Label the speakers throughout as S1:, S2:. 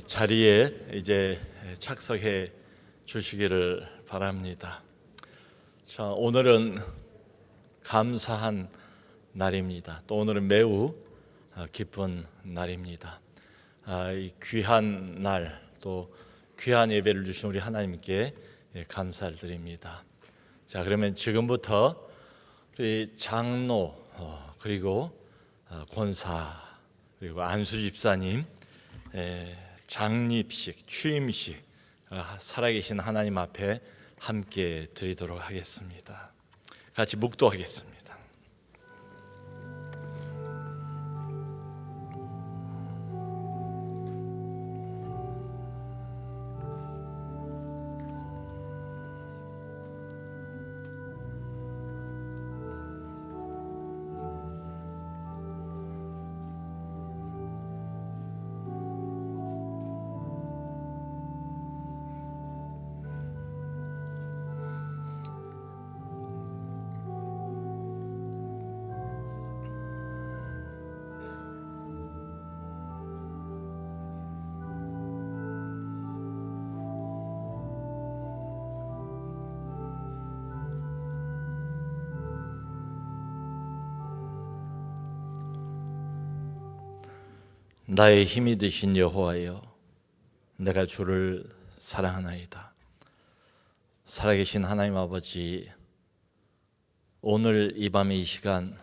S1: 자리에 이제 착석해 주시기를 바랍니다. 자, 오늘은 감사한 날입니다. 또 오늘은 매우 기쁜 날입니다. 이 귀한 날, 또 귀한 예배를 주신 우리 하나님께 감사를 드립니다. 자, 그러면 지금부터 우리 장로 그리고 권사 그리고 안수 집사님 장립식, 취임식 살아계신 하나님 앞에 함께 드리도록 하겠습니다. 같이 묵도하겠습니다. 나의 힘이 되신 여호와여, 내가 주를 사랑하나이다. 살아계신 하나님 아버지, 오늘 이 밤 이 시간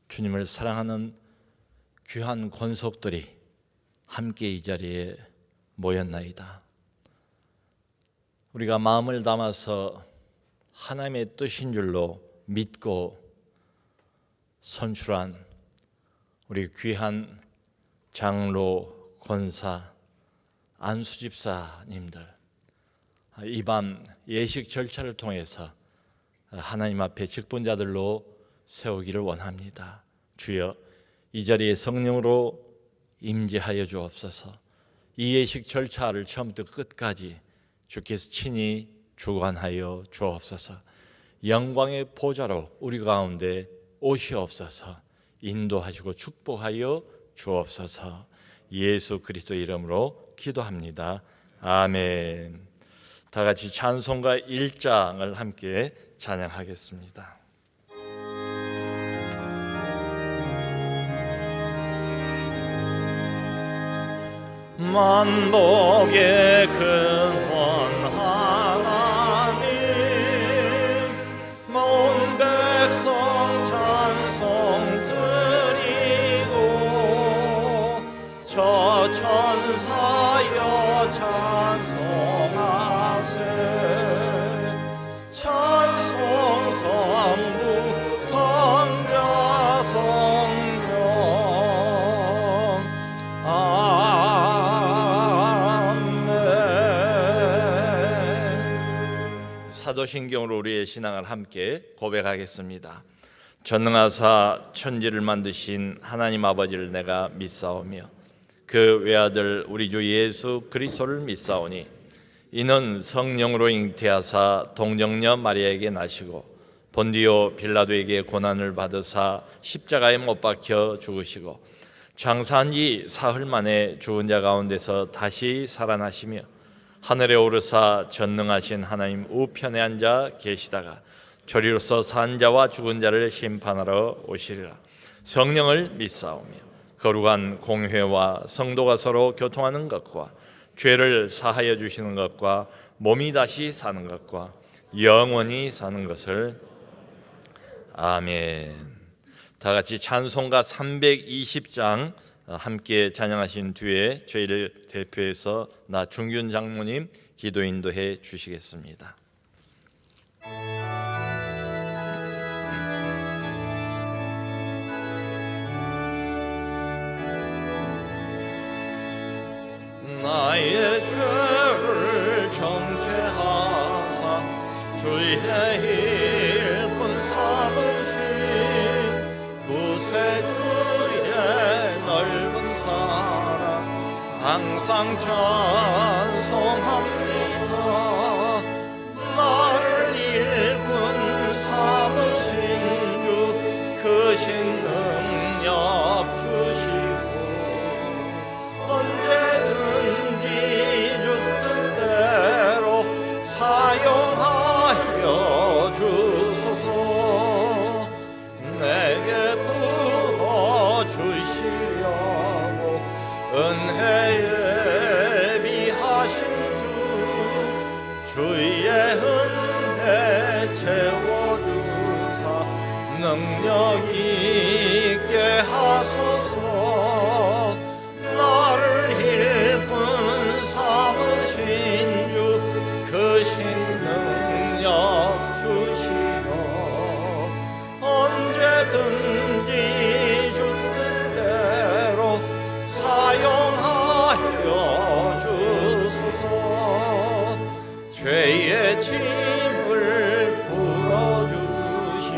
S1: 주님을 사랑하는 귀한 권속들이 함께 이 자리에 모였나이다. 우리가 마음을 담아서 하나님의 뜻인 줄로 믿고 선출한 우리 귀한 장로, 권사, 안수집사님들, 이 밤 예식 절차를 통해서 하나님 앞에 직분자들로 세우기를 원합니다. 주여, 이 자리에 성령으로 임재하여 주옵소서. 이 예식 절차를 처음부터 끝까지 주께서 친히 주관하여 주옵소서. 영광의 보좌로 우리 가운데 오시옵소서. 인도하시고 축복하여 주옵소서. 예수 그리스도 이름으로 기도합니다. 아멘. 다 같이 찬송가 1장을 함께 찬양하겠습니다. 만복의 근원 하나님, 온 백성 찬송 저 천사여 찬송하세. 찬송 성부 성자 성령. 아멘. 사도신경으로 우리의 신앙을 함께 고백하겠습니다. 전능하사 천지를 만드신 하나님 아버지를 내가 믿사오며 그 외아들 우리 주 예수 그리스도를 믿사오니 이는 성령으로 잉태하사 동정녀 마리아에게 나시고 본디오 빌라도에게 고난을 받으사 십자가에 못 박혀 죽으시고 장사한 지 사흘 만에 죽은 자 가운데서 다시 살아나시며 하늘에 오르사 전능하신 하나님 우편에 앉아 계시다가 저리로서 산 자와 죽은 자를 심판하러 오시리라. 성령을 믿사오며 거룩한 공회와 성도가 서로 교통하는 것과 죄를 사하여 주시는 것과 몸이 다시 사는 것과 영원히 사는 것을. 아멘. 다 같이 찬송가 320장 함께 찬양하신 뒤에 저희를 대표해서 나 중균 장로님 기도 인도해 주시겠습니다. 나의 죄를 정케 하사 주의 일꾼 삼으신 구세주의 넓은 사랑 항상 찬송합니다. 나를 일꾼 삼으신 주 크신 능력 주시고 언제든 능력 있게 하소서. 나를 일꾼 삼으신 주 크신 능력 주시어 언제든지 주 뜻대로 사용하여 주소서. 죄의 짐을 풀어주신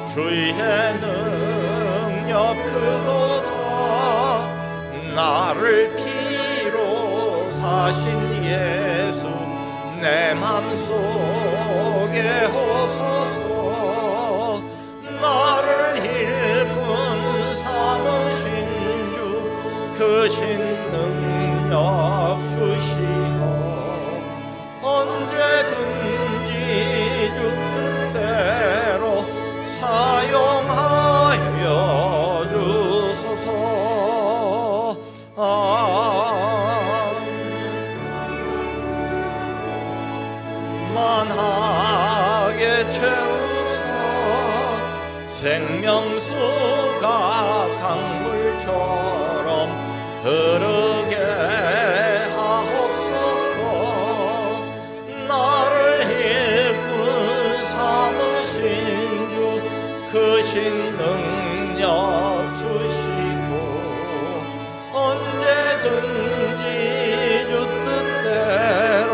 S1: 주의 능력 크도다. 나를 피로 사신 예수 내 맘속에 오소서. 나를 일꾼 삼으신 주 크신 능력 주시어 언제든지 주 뜻대로 사용하여 주소서. 만하게 채우소. 생명수가 강물처럼 흐르게 하옵소서. 나를 일꾼 삼으신 주 크신 능력 주시고 언제든지 주 뜻대로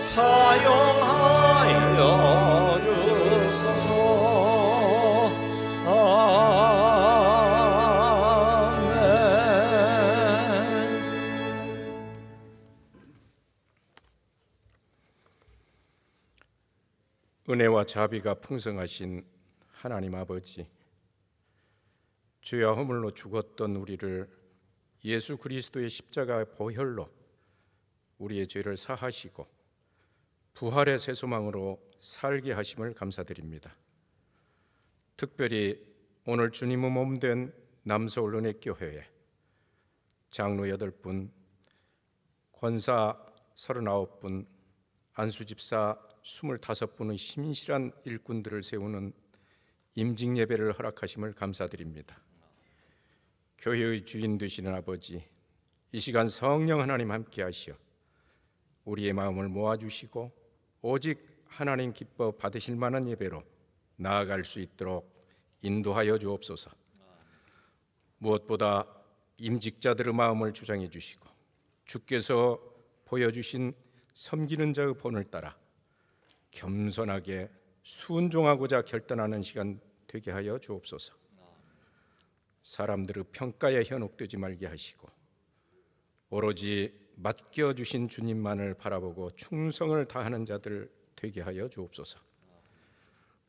S1: 사용하여 주소서.
S2: 은혜와 자비가 풍성하신 하나님 아버지, 죄와 허물로 죽었던 우리를 예수 그리스도의 십자가 보혈로 우리의 죄를 사하시고 부활의 새 소망으로 살게 하심을 감사드립니다. 특별히 오늘 주님의 몸된 남서울 은혜교회에 장로 8분, 권사 39분, 안수집사 25분의 신실한 일꾼들을 세우는 임직 예배를 허락하심을 감사드립니다. 교회의 주인 되시는 아버지, 이 시간 성령 하나님 함께 하시어 우리의 마음을 모아주시고 오직 하나님 기뻐 받으실 만한 예배로 나아갈 수 있도록 인도하여 주옵소서. 무엇보다 임직자들의 마음을 주장해 주시고 주께서 보여주신 섬기는 자의 본을 따라 겸손하게 순종하고자 결단하는 시간 되게 하여 주옵소서. 사람들의 평가에 현혹되지 말게 하시고 오로지 맡겨주신 주님만을 바라보고 충성을 다하는 자들 되게 하여 주옵소서.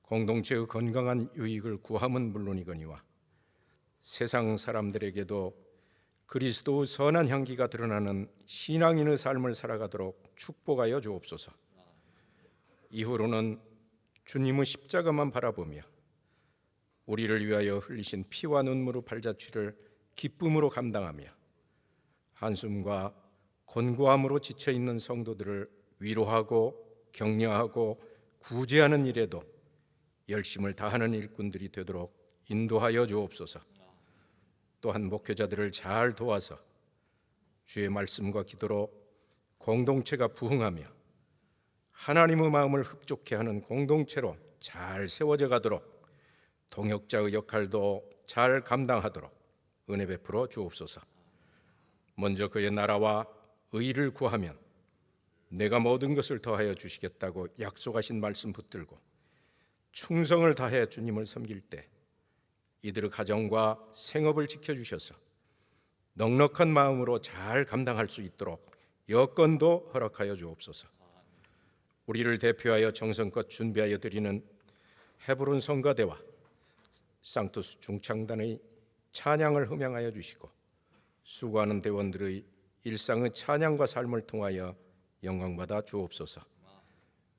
S2: 공동체의 건강한 유익을 구함은 물론이거니와 세상 사람들에게도 그리스도의 선한 향기가 드러나는 신앙인의 삶을 살아가도록 축복하여 주옵소서. 이후로는 주님의 십자가만 바라보며 우리를 위하여 흘리신 피와 눈물의 발자취를 기쁨으로 감당하며 한숨과 곤고함으로 지쳐있는 성도들을 위로하고 격려하고 구제하는 일에도 열심을 다하는 일꾼들이 되도록 인도하여 주옵소서. 또한 목회자들을 잘 도와서 주의 말씀과 기도로 공동체가 부흥하며 하나님의 마음을 흡족해 하는 공동체로 잘 세워져 가도록 동역자의 역할도 잘 감당하도록 은혜 베풀어 주옵소서. 먼저 그의 나라와 의를 구하면 내가 모든 것을 더하여 주시겠다고 약속하신 말씀 붙들고 충성을 다해 주님을 섬길 때 이들의 가정과 생업을 지켜주셔서 넉넉한 마음으로 잘 감당할 수 있도록 여건도 허락하여 주옵소서. 우리를 대표하여 정성껏 준비하여 드리는 헤브론 성가대와 상투스 중창단의 찬양을 흠양하여 주시고 수고하는 대원들의 일상의 찬양과 삶을 통하여 영광받아 주옵소서.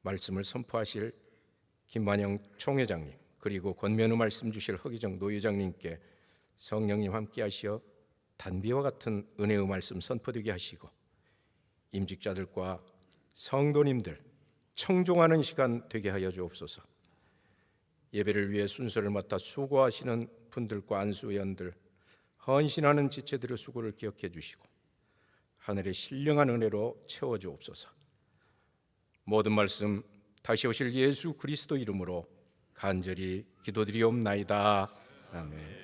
S2: 말씀을 선포하실 김만영 총회장님 그리고 권면의 말씀 주실 허기정 노회장님께 성령님 함께 하시어 단비와 같은 은혜의 말씀 선포되게 하시고 임직자들과 성도님들 청종하는 시간 되게 하여 주옵소서. 예배를 위해 순서를 맡아 수고하시는 분들과 안수위원들, 헌신하는 지체들의 수고를 기억해 주시고 하늘의 신령한 은혜로 채워주옵소서. 모든 말씀 다시 오실 예수 그리스도 이름으로 간절히 기도드리옵나이다. 아멘.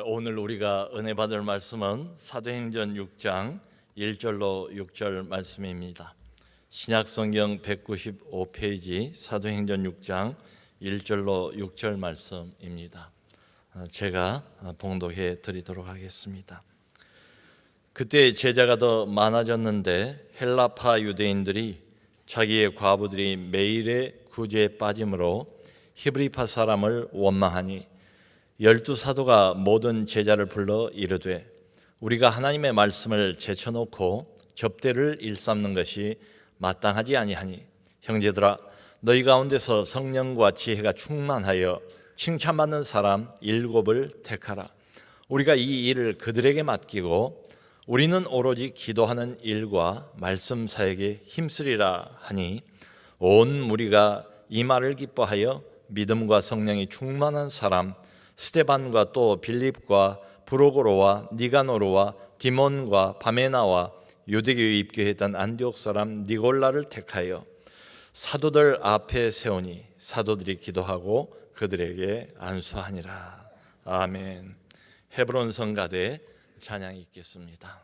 S1: 오늘 우리가 은혜 받을 말씀은 사도행전 6장 1절로 6절 말씀입니다. 신약성경 195페이지 사도행전 6장 1절로 6절 말씀입니다. 제가 봉독해 드리도록 하겠습니다. 그때 제자가 더 많아졌는데 헬라파 유대인들이 자기의 과부들이 매일의 구제에 빠짐으로 히브리파 사람을 원망하니 12사도가 모든 제자를 불러 이르되 우리가 하나님의 말씀을 제쳐놓고 접대를 일삼는 것이 마땅하지 아니하니 형제들아 너희 가운데서 성령과 지혜가 충만하여 칭찬받는 사람 7을 택하라. 우리가 이 일을 그들에게 맡기고 우리는 오로지 기도하는 일과 말씀 사역에 힘쓰리라 하니 온 무리가 이 말을 기뻐하여 믿음과 성령이 충만한 사람 스데반과 또 빌립과 브로고로와 니가노르와 디몬과 바메나와 유대교에 입교했던 안디옥 사람 니골라를 택하여 사도들 앞에 세우니 사도들이 기도하고 그들에게 안수하니라. 아멘. 헤브론 성가대 찬양이 있겠습니다.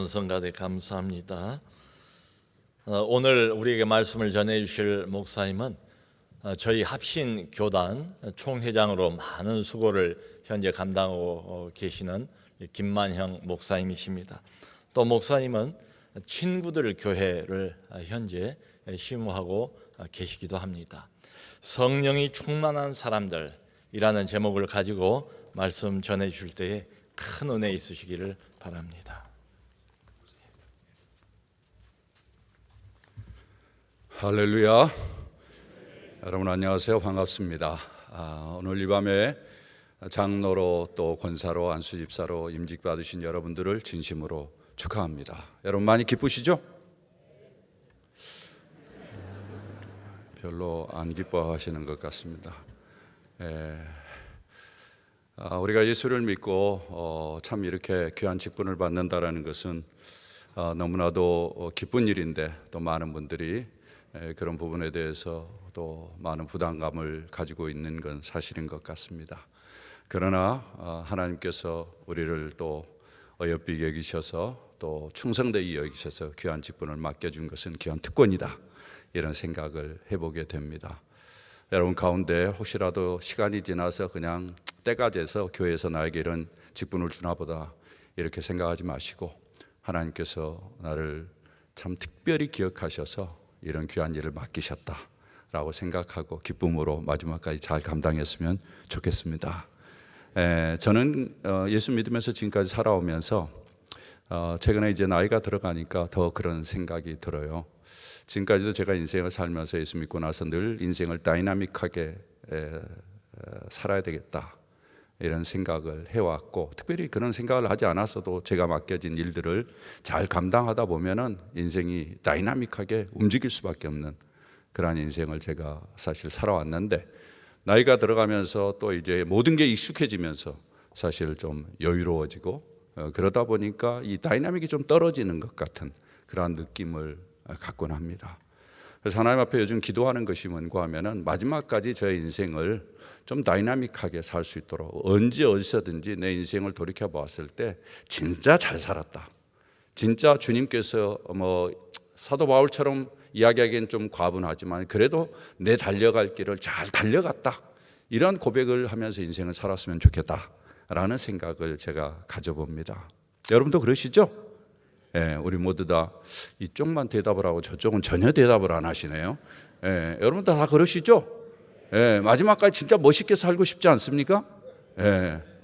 S1: 은성 가득 감사합니다. 오늘 우리에게 말씀을 전해 주실 목사님은 저희 합신 교단 총회장으로 많은 수고를 현재 감당하고 계시는 김만형 목사님이십니다. 또 목사님은 친구들 교회를 현재 심호하고 계시기도 합니다. 성령이 충만한 사람들이라는 제목을 가지고 말씀 전해 주실 때에 큰 은혜 있으시기를 바랍니다.
S3: 할렐루야. 여러분 안녕하세요. 반갑습니다. 오늘 이 밤에 장로로 또 권사로 안수집사로 임직 받으신 여러분들을 진심으로 축하합니다. 여러분 많이 기쁘시죠? 별로 안 기뻐하시는 것 같습니다. 우리가 예수를 믿고 참 이렇게 귀한 직분을 받는다라는 것은 너무나도 기쁜 일인데 또 많은 분들이 그런 부분에 대해서 또 많은 부담감을 가지고 있는 건 사실인 것 같습니다. 그러나 하나님께서 우리를 또 어여삐 여기셔서 또 충성되이 여기셔서 귀한 직분을 맡겨준 것은 귀한 특권이다, 이런 생각을 해보게 됩니다. 여러분 가운데 혹시라도 시간이 지나서 그냥 때가 돼서 교회에서 나에게 이런 직분을 주나 보다 이렇게 생각하지 마시고, 하나님께서 나를 참 특별히 기억하셔서 이런 귀한 일을 맡기셨다라고 생각하고 기쁨으로 마지막까지 잘 감당했으면 좋겠습니다. 저는 예수 믿으면서 지금까지 살아오면서 최근에 이제 나이가 들어가니까 더 그런 생각이 들어요. 지금까지도 제가 인생을 살면서 예수 믿고 나서 늘 인생을 다이나믹하게 살아야 되겠다, 이런 생각을 해왔고, 특별히 그런 생각을 하지 않았어도 제가 맡겨진 일들을 잘 감당하다 보면은 인생이 다이나믹하게 움직일 수밖에 없는 그런 인생을 제가 사실 살아왔는데, 나이가 들어가면서 또 이제 모든 게 익숙해지면서 사실 좀 여유로워지고 그러다 보니까 이 다이나믹이 좀 떨어지는 것 같은 그런 느낌을 갖곤 합니다. 그래서 하나님 앞에 요즘 기도하는 것이 뭔가 하면은 마지막까지 저의 인생을 좀 다이나믹하게 살 수 있도록, 언제 어디서든지 내 인생을 돌이켜 보았을 때 진짜 잘 살았다, 진짜 주님께서 사도 바울처럼 이야기하기엔 좀 과분하지만 그래도 내 달려갈 길을 잘 달려갔다, 이런 고백을 하면서 인생을 살았으면 좋겠다라는 생각을 제가 가져봅니다. 여러분도 그러시죠? 우리 모두 다 이쪽만 대답을 하고 저쪽은 전혀 대답을 안 하시네요. 여러분도 다 그러시죠? 마지막까지 진짜 멋있게 살고 싶지 않습니까?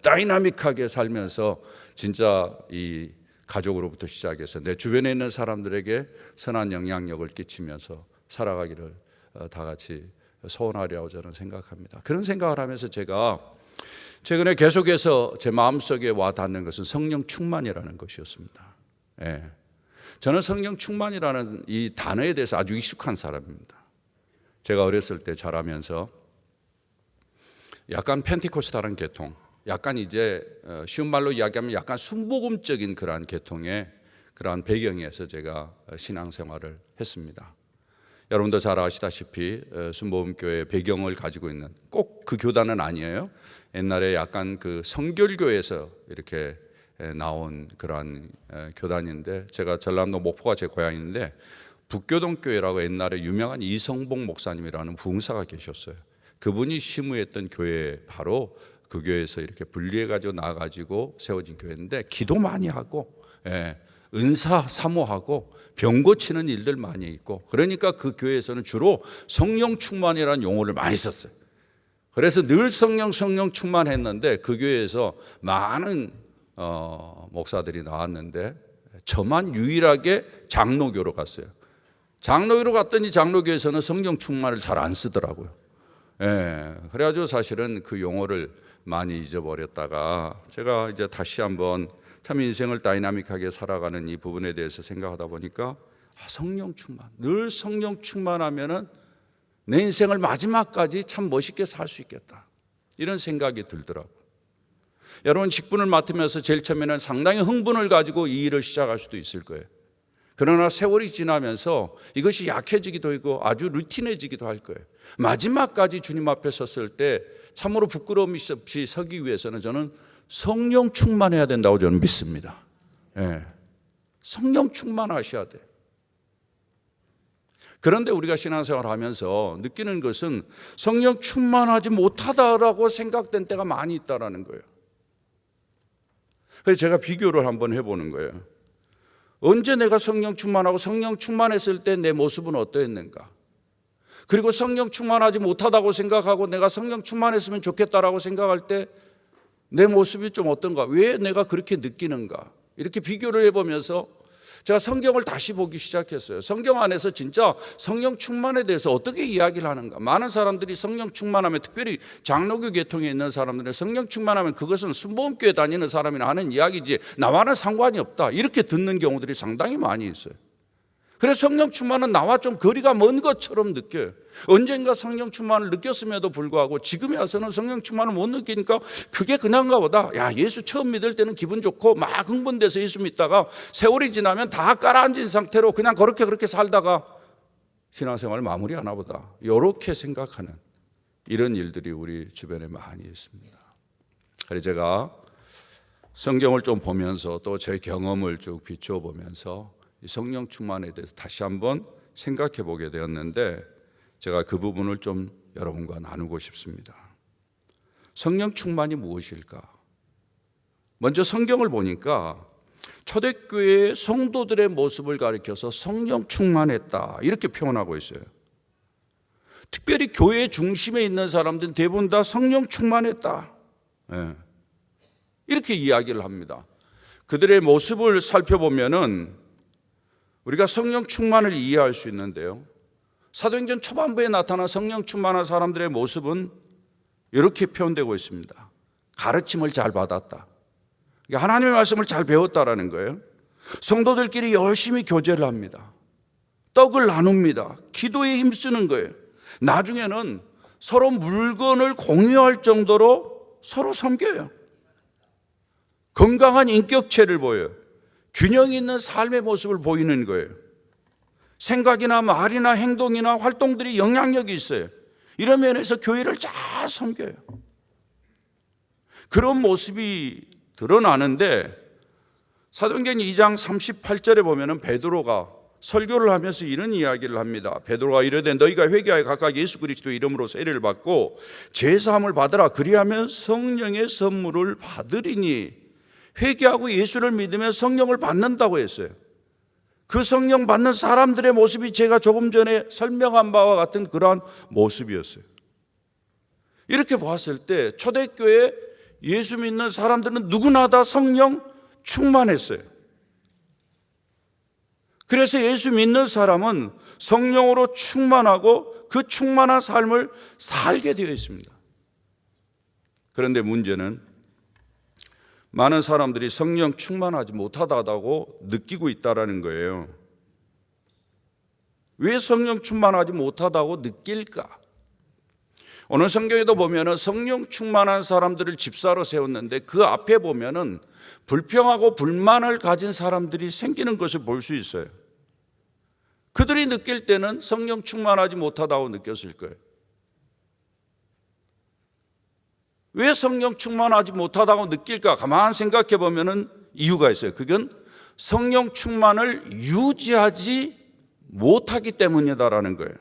S3: 다이나믹하게 살면서 진짜 이 가족으로부터 시작해서 내 주변에 있는 사람들에게 선한 영향력을 끼치면서 살아가기를 다 같이 소원하려고 저는 생각합니다. 그런 생각을 하면서 제가 최근에 계속해서 제 마음속에 와 닿는 것은 성령 충만이라는 것이었습니다. 저는 성령 충만이라는 이 단어에 대해서 아주 익숙한 사람입니다. 제가 어렸을 때 자라면서 약간 펜티코스탈한 계통, 약간 이제 쉬운 말로 이야기하면 약간 순복음적인 그러한 계통의 그러한 배경에서 제가 신앙생활을 했습니다. 여러분도 잘 아시다시피 순복음교회의 배경을 가지고 있는, 꼭 그 교단은 아니에요. 옛날에 약간 그 성결교에서 이렇게 나온 그러한 교단인데, 제가 전라도 목포가 제 고향인데 북교동교회라고 옛날에 유명한 이성봉 목사님이라는 부흥사가 계셨어요. 그분이 심우했던 교회, 바로 그 교회에서 이렇게 분리해가지고 나가지고 세워진 교회인데, 기도 많이 하고 은사 사모하고 병 고치는 일들 많이 있고, 그러니까 그 교회에서는 주로 성령 충만이라는 용어를 많이 썼어요. 그래서 늘 성령 충만했는데 그 교회에서 많은 목사들이 나왔는데 저만 유일하게 장로교로 갔어요. 장로교로 갔더니 장로교에서는 성령 충만을 잘 안 쓰더라고요. 그래가지고 사실은 그 용어를 많이 잊어버렸다가 제가 이제 다시 한번 참 인생을 다이나믹하게 살아가는 이 부분에 대해서 생각하다 보니까 성령 충만, 늘 성령 충만하면은 내 인생을 마지막까지 참 멋있게 살 수 있겠다, 이런 생각이 들더라고요. 여러분 직분을 맡으면서 제일 처음에는 상당히 흥분을 가지고 이 일을 시작할 수도 있을 거예요. 그러나 세월이 지나면서 이것이 약해지기도 하고 아주 루틴해지기도 할 거예요. 마지막까지 주님 앞에 섰을 때 참으로 부끄러움 없이 서기 위해서는 저는 성령 충만해야 된다고 저는 믿습니다. 성령 충만하셔야 돼. 그런데 우리가 신앙생활을 하면서 느끼는 것은 성령 충만하지 못하다라고 생각된 때가 많이 있다라는 거예요. 그래서 제가 비교를 한번 해보는 거예요. 언제 내가 성령 충만하고 성령 충만했을 때 내 모습은 어떠했는가? 그리고 성령 충만하지 못하다고 생각하고 내가 성령 충만했으면 좋겠다라고 생각할 때 내 모습이 좀 어떤가? 왜 내가 그렇게 느끼는가? 이렇게 비교를 해보면서 제가 성경을 다시 보기 시작했어요. 성경 안에서 진짜 성령 충만에 대해서 어떻게 이야기를 하는가? 많은 사람들이 성령 충만하면, 특별히 장로교 계통에 있는 사람들은 성령 충만하면 그것은 순복음교회 다니는 사람이나 하는 이야기지 나와는 상관이 없다, 이렇게 듣는 경우들이 상당히 많이 있어요. 그래서 성령 충만은 나와 좀 거리가 먼 것처럼 느껴요. 언젠가 성령 충만을 느꼈음에도 불구하고 지금에 와서는 성령 충만을 못 느끼니까 그게 그냥가 보다. 야, 예수 처음 믿을 때는 기분 좋고 막 흥분돼서 예수 믿다가 세월이 지나면 다 깔아앉은 상태로 그냥 그렇게 살다가 신앙생활 마무리하나 보다, 이렇게 생각하는 이런 일들이 우리 주변에 많이 있습니다. 그래서 제가 성경을 좀 보면서 또 제 경험을 쭉 비추어 보면서 성령 충만에 대해서 다시 한번 생각해 보게 되었는데, 제가 그 부분을 좀 여러분과 나누고 싶습니다. 성령 충만이 무엇일까? 먼저 성경을 보니까 초대교회의 성도들의 모습을 가리켜서 성령 충만했다, 이렇게 표현하고 있어요. 특별히 교회 중심에 있는 사람들은 대부분 다 성령 충만했다, 이렇게 이야기를 합니다. 그들의 모습을 살펴보면은 우리가 성령 충만을 이해할 수 있는데요, 사도행전 초반부에 나타난 성령 충만한 사람들의 모습은 이렇게 표현되고 있습니다. 가르침을 잘 받았다, 하나님의 말씀을 잘 배웠다라는 거예요. 성도들끼리 열심히 교제를 합니다. 떡을 나눕니다. 기도에 힘쓰는 거예요. 나중에는 서로 물건을 공유할 정도로 서로 섬겨요. 건강한 인격체를 보여요. 균형 있는 삶의 모습을 보이는 거예요. 생각이나 말이나 행동이나 활동들이 영향력이 있어요. 이런 면에서 교회를 잘 섬겨요. 그런 모습이 드러나는데, 사도행전 2장 38절에 보면은 베드로가 설교를 하면서 이런 이야기를 합니다. 베드로가 이르되 너희가 회개하여 각각 예수 그리스도의 이름으로 세례를 받고 제사함을 받으라, 그리하면 성령의 선물을 받으리니. 회개하고 예수를 믿으면 성령을 받는다고 했어요. 그 성령 받는 사람들의 모습이 제가 조금 전에 설명한 바와 같은 그러한 모습이었어요. 이렇게 보았을 때 초대교회 예수 믿는 사람들은 누구나 다 성령 충만했어요. 그래서 예수 믿는 사람은 성령으로 충만하고 그 충만한 삶을 살게 되어 있습니다. 그런데 문제는 많은 사람들이 성령 충만하지 못하다고 느끼고 있다는 거예요. 왜 성령 충만하지 못하다고 느낄까? 오늘 성경에도 보면은 성령 충만한 사람들을 집사로 세웠는데 그 앞에 보면은 불평하고 불만을 가진 사람들이 생기는 것을 볼 수 있어요. 그들이 느낄 때는 성령 충만하지 못하다고 느꼈을 거예요. 왜 성령 충만하지 못하다고 느낄까? 가만히 생각해 보면은 이유가 있어요. 그건 성령 충만을 유지하지 못하기 때문이다라는 거예요.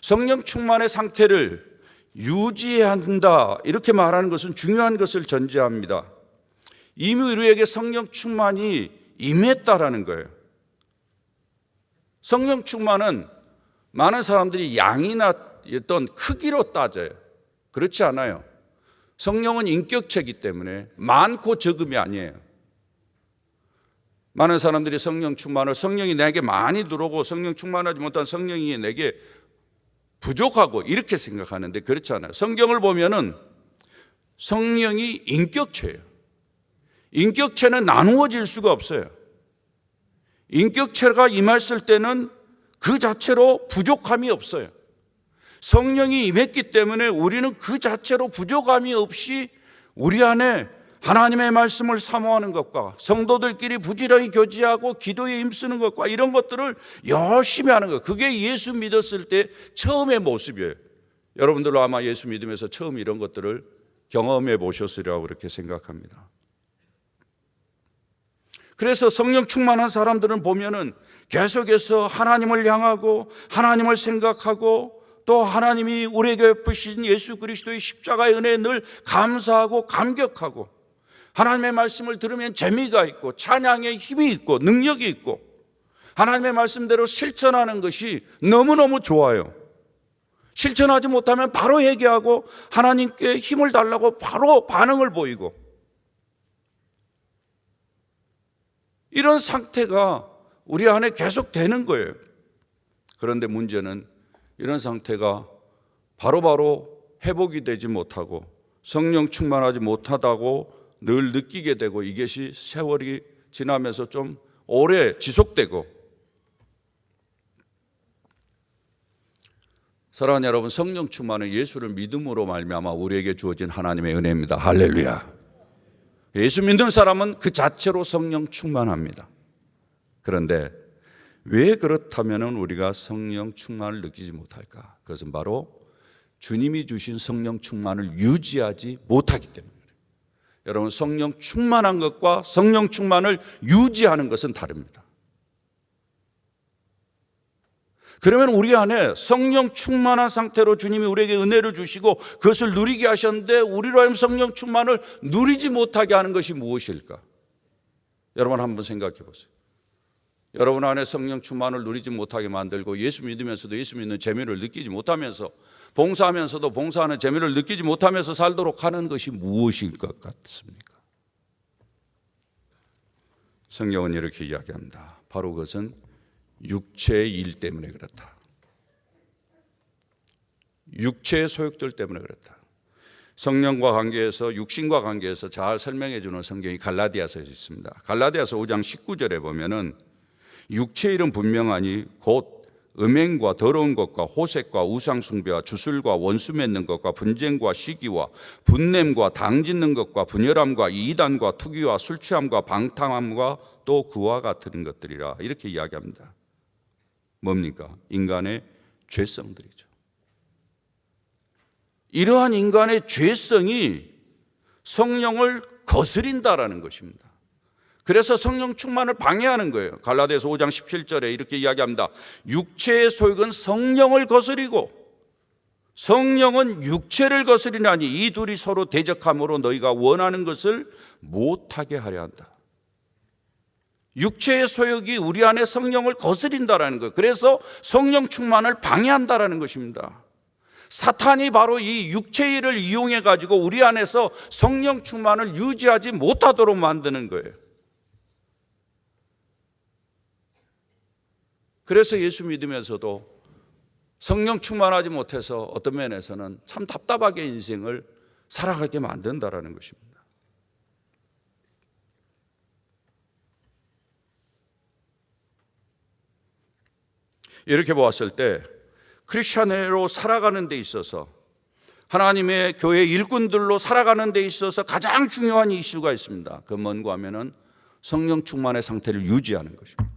S3: 성령 충만의 상태를 유지해야 한다, 이렇게 말하는 것은 중요한 것을 전제합니다. 이미 우리에게 성령 충만이 임했다라는 거예요. 성령 충만은 많은 사람들이 양이나 어떤 크기로 따져요. 그렇지 않아요. 성령은 인격체이기 때문에 많고 적음이 아니에요. 많은 사람들이 성령 충만을 성령이 내게 많이 들어오고 성령 충만하지 못한 성령이 내게 부족하고 이렇게 생각하는데 그렇지 않아요. 성경을 보면은 성령이 인격체예요. 인격체는 나누어질 수가 없어요. 인격체가 임했을 때는 그 자체로 부족함이 없어요. 성령이 임했기 때문에 우리는 그 자체로 부족함이 없이 우리 안에 하나님의 말씀을 사모하는 것과 성도들끼리 부지런히 교제하고 기도에 힘쓰는 것과 이런 것들을 열심히 하는 것, 그게 예수 믿었을 때 처음의 모습이에요. 여러분들도 아마 예수 믿으면서 처음 이런 것들을 경험해 보셨으리라고 그렇게 생각합니다. 그래서 성령 충만한 사람들은 보면은 계속해서 하나님을 향하고 하나님을 생각하고 또 하나님이 우리에게 베푸신 예수 그리스도의 십자가의 은혜에 늘 감사하고 감격하고 하나님의 말씀을 들으면 재미가 있고 찬양에 힘이 있고 능력이 있고 하나님의 말씀대로 실천하는 것이 너무너무 좋아요. 실천하지 못하면 바로 회개하고 하나님께 힘을 달라고 바로 반응을 보이고 이런 상태가 우리 안에 계속 되는 거예요. 그런데 문제는 이런 상태가 바로바로 회복이 되지 못하고 성령 충만하지 못하다고 늘 느끼게 되고 이것이 세월이 지나면서 좀 오래 지속되고 사랑하는 여러분, 성령 충만은 예수를 믿음으로 말미암아 우리에게 주어진 하나님의 은혜입니다. 할렐루야. 예수 믿는 사람은 그 자체로 성령 충만합니다. 그런데 왜 그렇다면 우리가 성령 충만을 느끼지 못할까? 그것은 바로 주님이 주신 성령 충만을 유지하지 못하기 때문입니다. 여러분, 성령 충만한 것과 성령 충만을 유지하는 것은 다릅니다. 그러면 우리 안에 성령 충만한 상태로 주님이 우리에게 은혜를 주시고 그것을 누리게 하셨는데 우리로 하여금 성령 충만을 누리지 못하게 하는 것이 무엇일까? 여러분 한번 생각해 보세요. 여러분 안에 성령 충만을 누리지 못하게 만들고 예수 믿으면서도 예수 믿는 재미를 느끼지 못하면서 봉사하면서도 봉사하는 재미를 느끼지 못하면서 살도록 하는 것이 무엇일 것 같습니까? 성경은 이렇게 이야기합니다. 바로 그것은 육체의 일 때문에 그렇다. 육체의 소욕들 때문에 그렇다. 성령과 관계에서 육신과 관계에서 잘 설명해 주는 성경이 갈라디아서에 있습니다. 갈라디아서 5장 19절에 보면은 육체의 일은 분명하니 곧 음행과 더러운 것과 호색과 우상숭배와 주술과 원수 맺는 것과 분쟁과 시기와 분냄과 당짓는 것과 분열함과 이단과 투기와 술 취함과 방탕함과 또 그와 같은 것들이라 이렇게 이야기합니다. 뭡니까? 인간의 죄성들이죠. 이러한 인간의 죄성이 성령을 거스린다라는 것입니다. 그래서 성령 충만을 방해하는 거예요. 갈라디아서 5장 17절에 이렇게 이야기합니다. 육체의 소욕은 성령을 거스리고 성령은 육체를 거스리나니 이 둘이 서로 대적함으로 너희가 원하는 것을 못하게 하려 한다. 육체의 소욕이 우리 안에 성령을 거스린다라는 거예요. 그래서 성령 충만을 방해한다라는 것입니다. 사탄이 바로 이 육체의 일을 이용해 가지고 우리 안에서 성령 충만을 유지하지 못하도록 만드는 거예요. 그래서 예수 믿으면서도 성령 충만하지 못해서 어떤 면에서는 참 답답하게 인생을 살아가게 만든다라는 것입니다. 이렇게 보았을 때 크리스천으로 살아가는 데 있어서 하나님의 교회 일꾼들로 살아가는 데 있어서 가장 중요한 이슈가 있습니다. 그 뭔가 하면은 성령 충만의 상태를 유지하는 것입니다.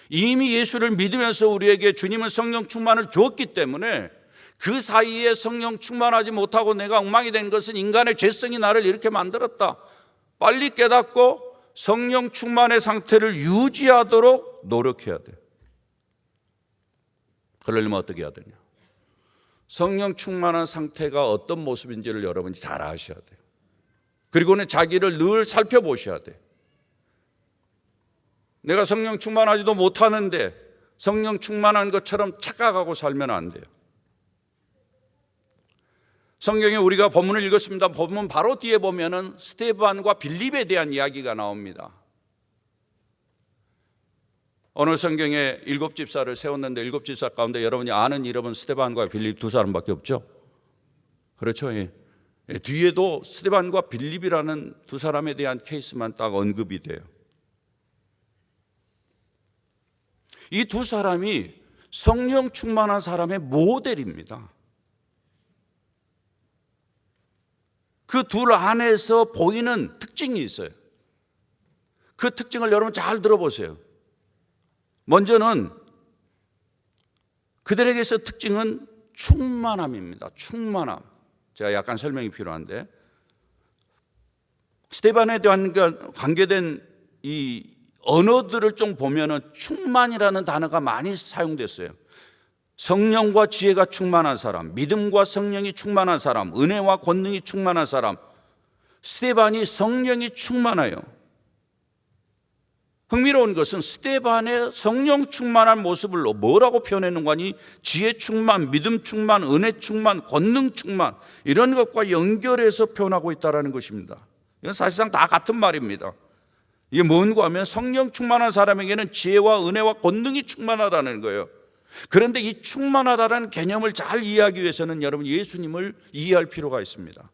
S3: 이미 예수를 믿으면서 우리에게 주님은 성령 충만을 주었기 때문에 그 사이에 성령 충만하지 못하고 내가 엉망이 된 것은 인간의 죄성이 나를 이렇게 만들었다. 빨리 깨닫고 성령 충만의 상태를 유지하도록 노력해야 돼요. 그러려면 어떻게 해야 되냐? 성령 충만한 상태가 어떤 모습인지를 여러분이 잘 아셔야 돼요. 그리고는 자기를 늘 살펴보셔야 돼요. 내가 성령 충만하지도 못하는데 성령 충만한 것처럼 착각하고 살면 안 돼요. 성경에 우리가 본문을 읽었습니다. 본문 바로 뒤에 보면은 스데반과 빌립에 대한 이야기가 나옵니다. 오늘 성경에 7집사를 세웠는데 7집사 가운데 여러분이 아는 이름은 스데반과 빌립 두 사람밖에 없죠. 그렇죠. 예. 뒤에도 스데반과 빌립이라는 두 사람에 대한 케이스만 딱 언급이 돼요. 이 두 사람이 성령 충만한 사람의 모델입니다. 그 둘 안에서 보이는 특징이 있어요. 그 특징을 여러분 잘 들어보세요. 먼저는 그들에게서 특징은 충만함입니다. 충만함. 제가 약간 설명이 필요한데 스데반에 대한 관계된 이 언어들을 좀 보면은 충만이라는 단어가 많이 사용됐어요. 성령과 지혜가 충만한 사람, 믿음과 성령이 충만한 사람, 은혜와 권능이 충만한 사람. 스데반이 성령이 충만해요. 흥미로운 것은 스데반의 성령 충만한 모습을 뭐라고 표현했는가 하니 지혜 충만, 믿음 충만, 은혜 충만, 권능 충만 이런 것과 연결해서 표현하고 있다는 것입니다. 이건 사실상 다 같은 말입니다. 이게 뭔가 하면 성령 충만한 사람에게는 지혜와 은혜와 권능이 충만하다는 거예요. 그런데 이 충만하다는 개념을 잘 이해하기 위해서는 여러분 예수님을 이해할 필요가 있습니다.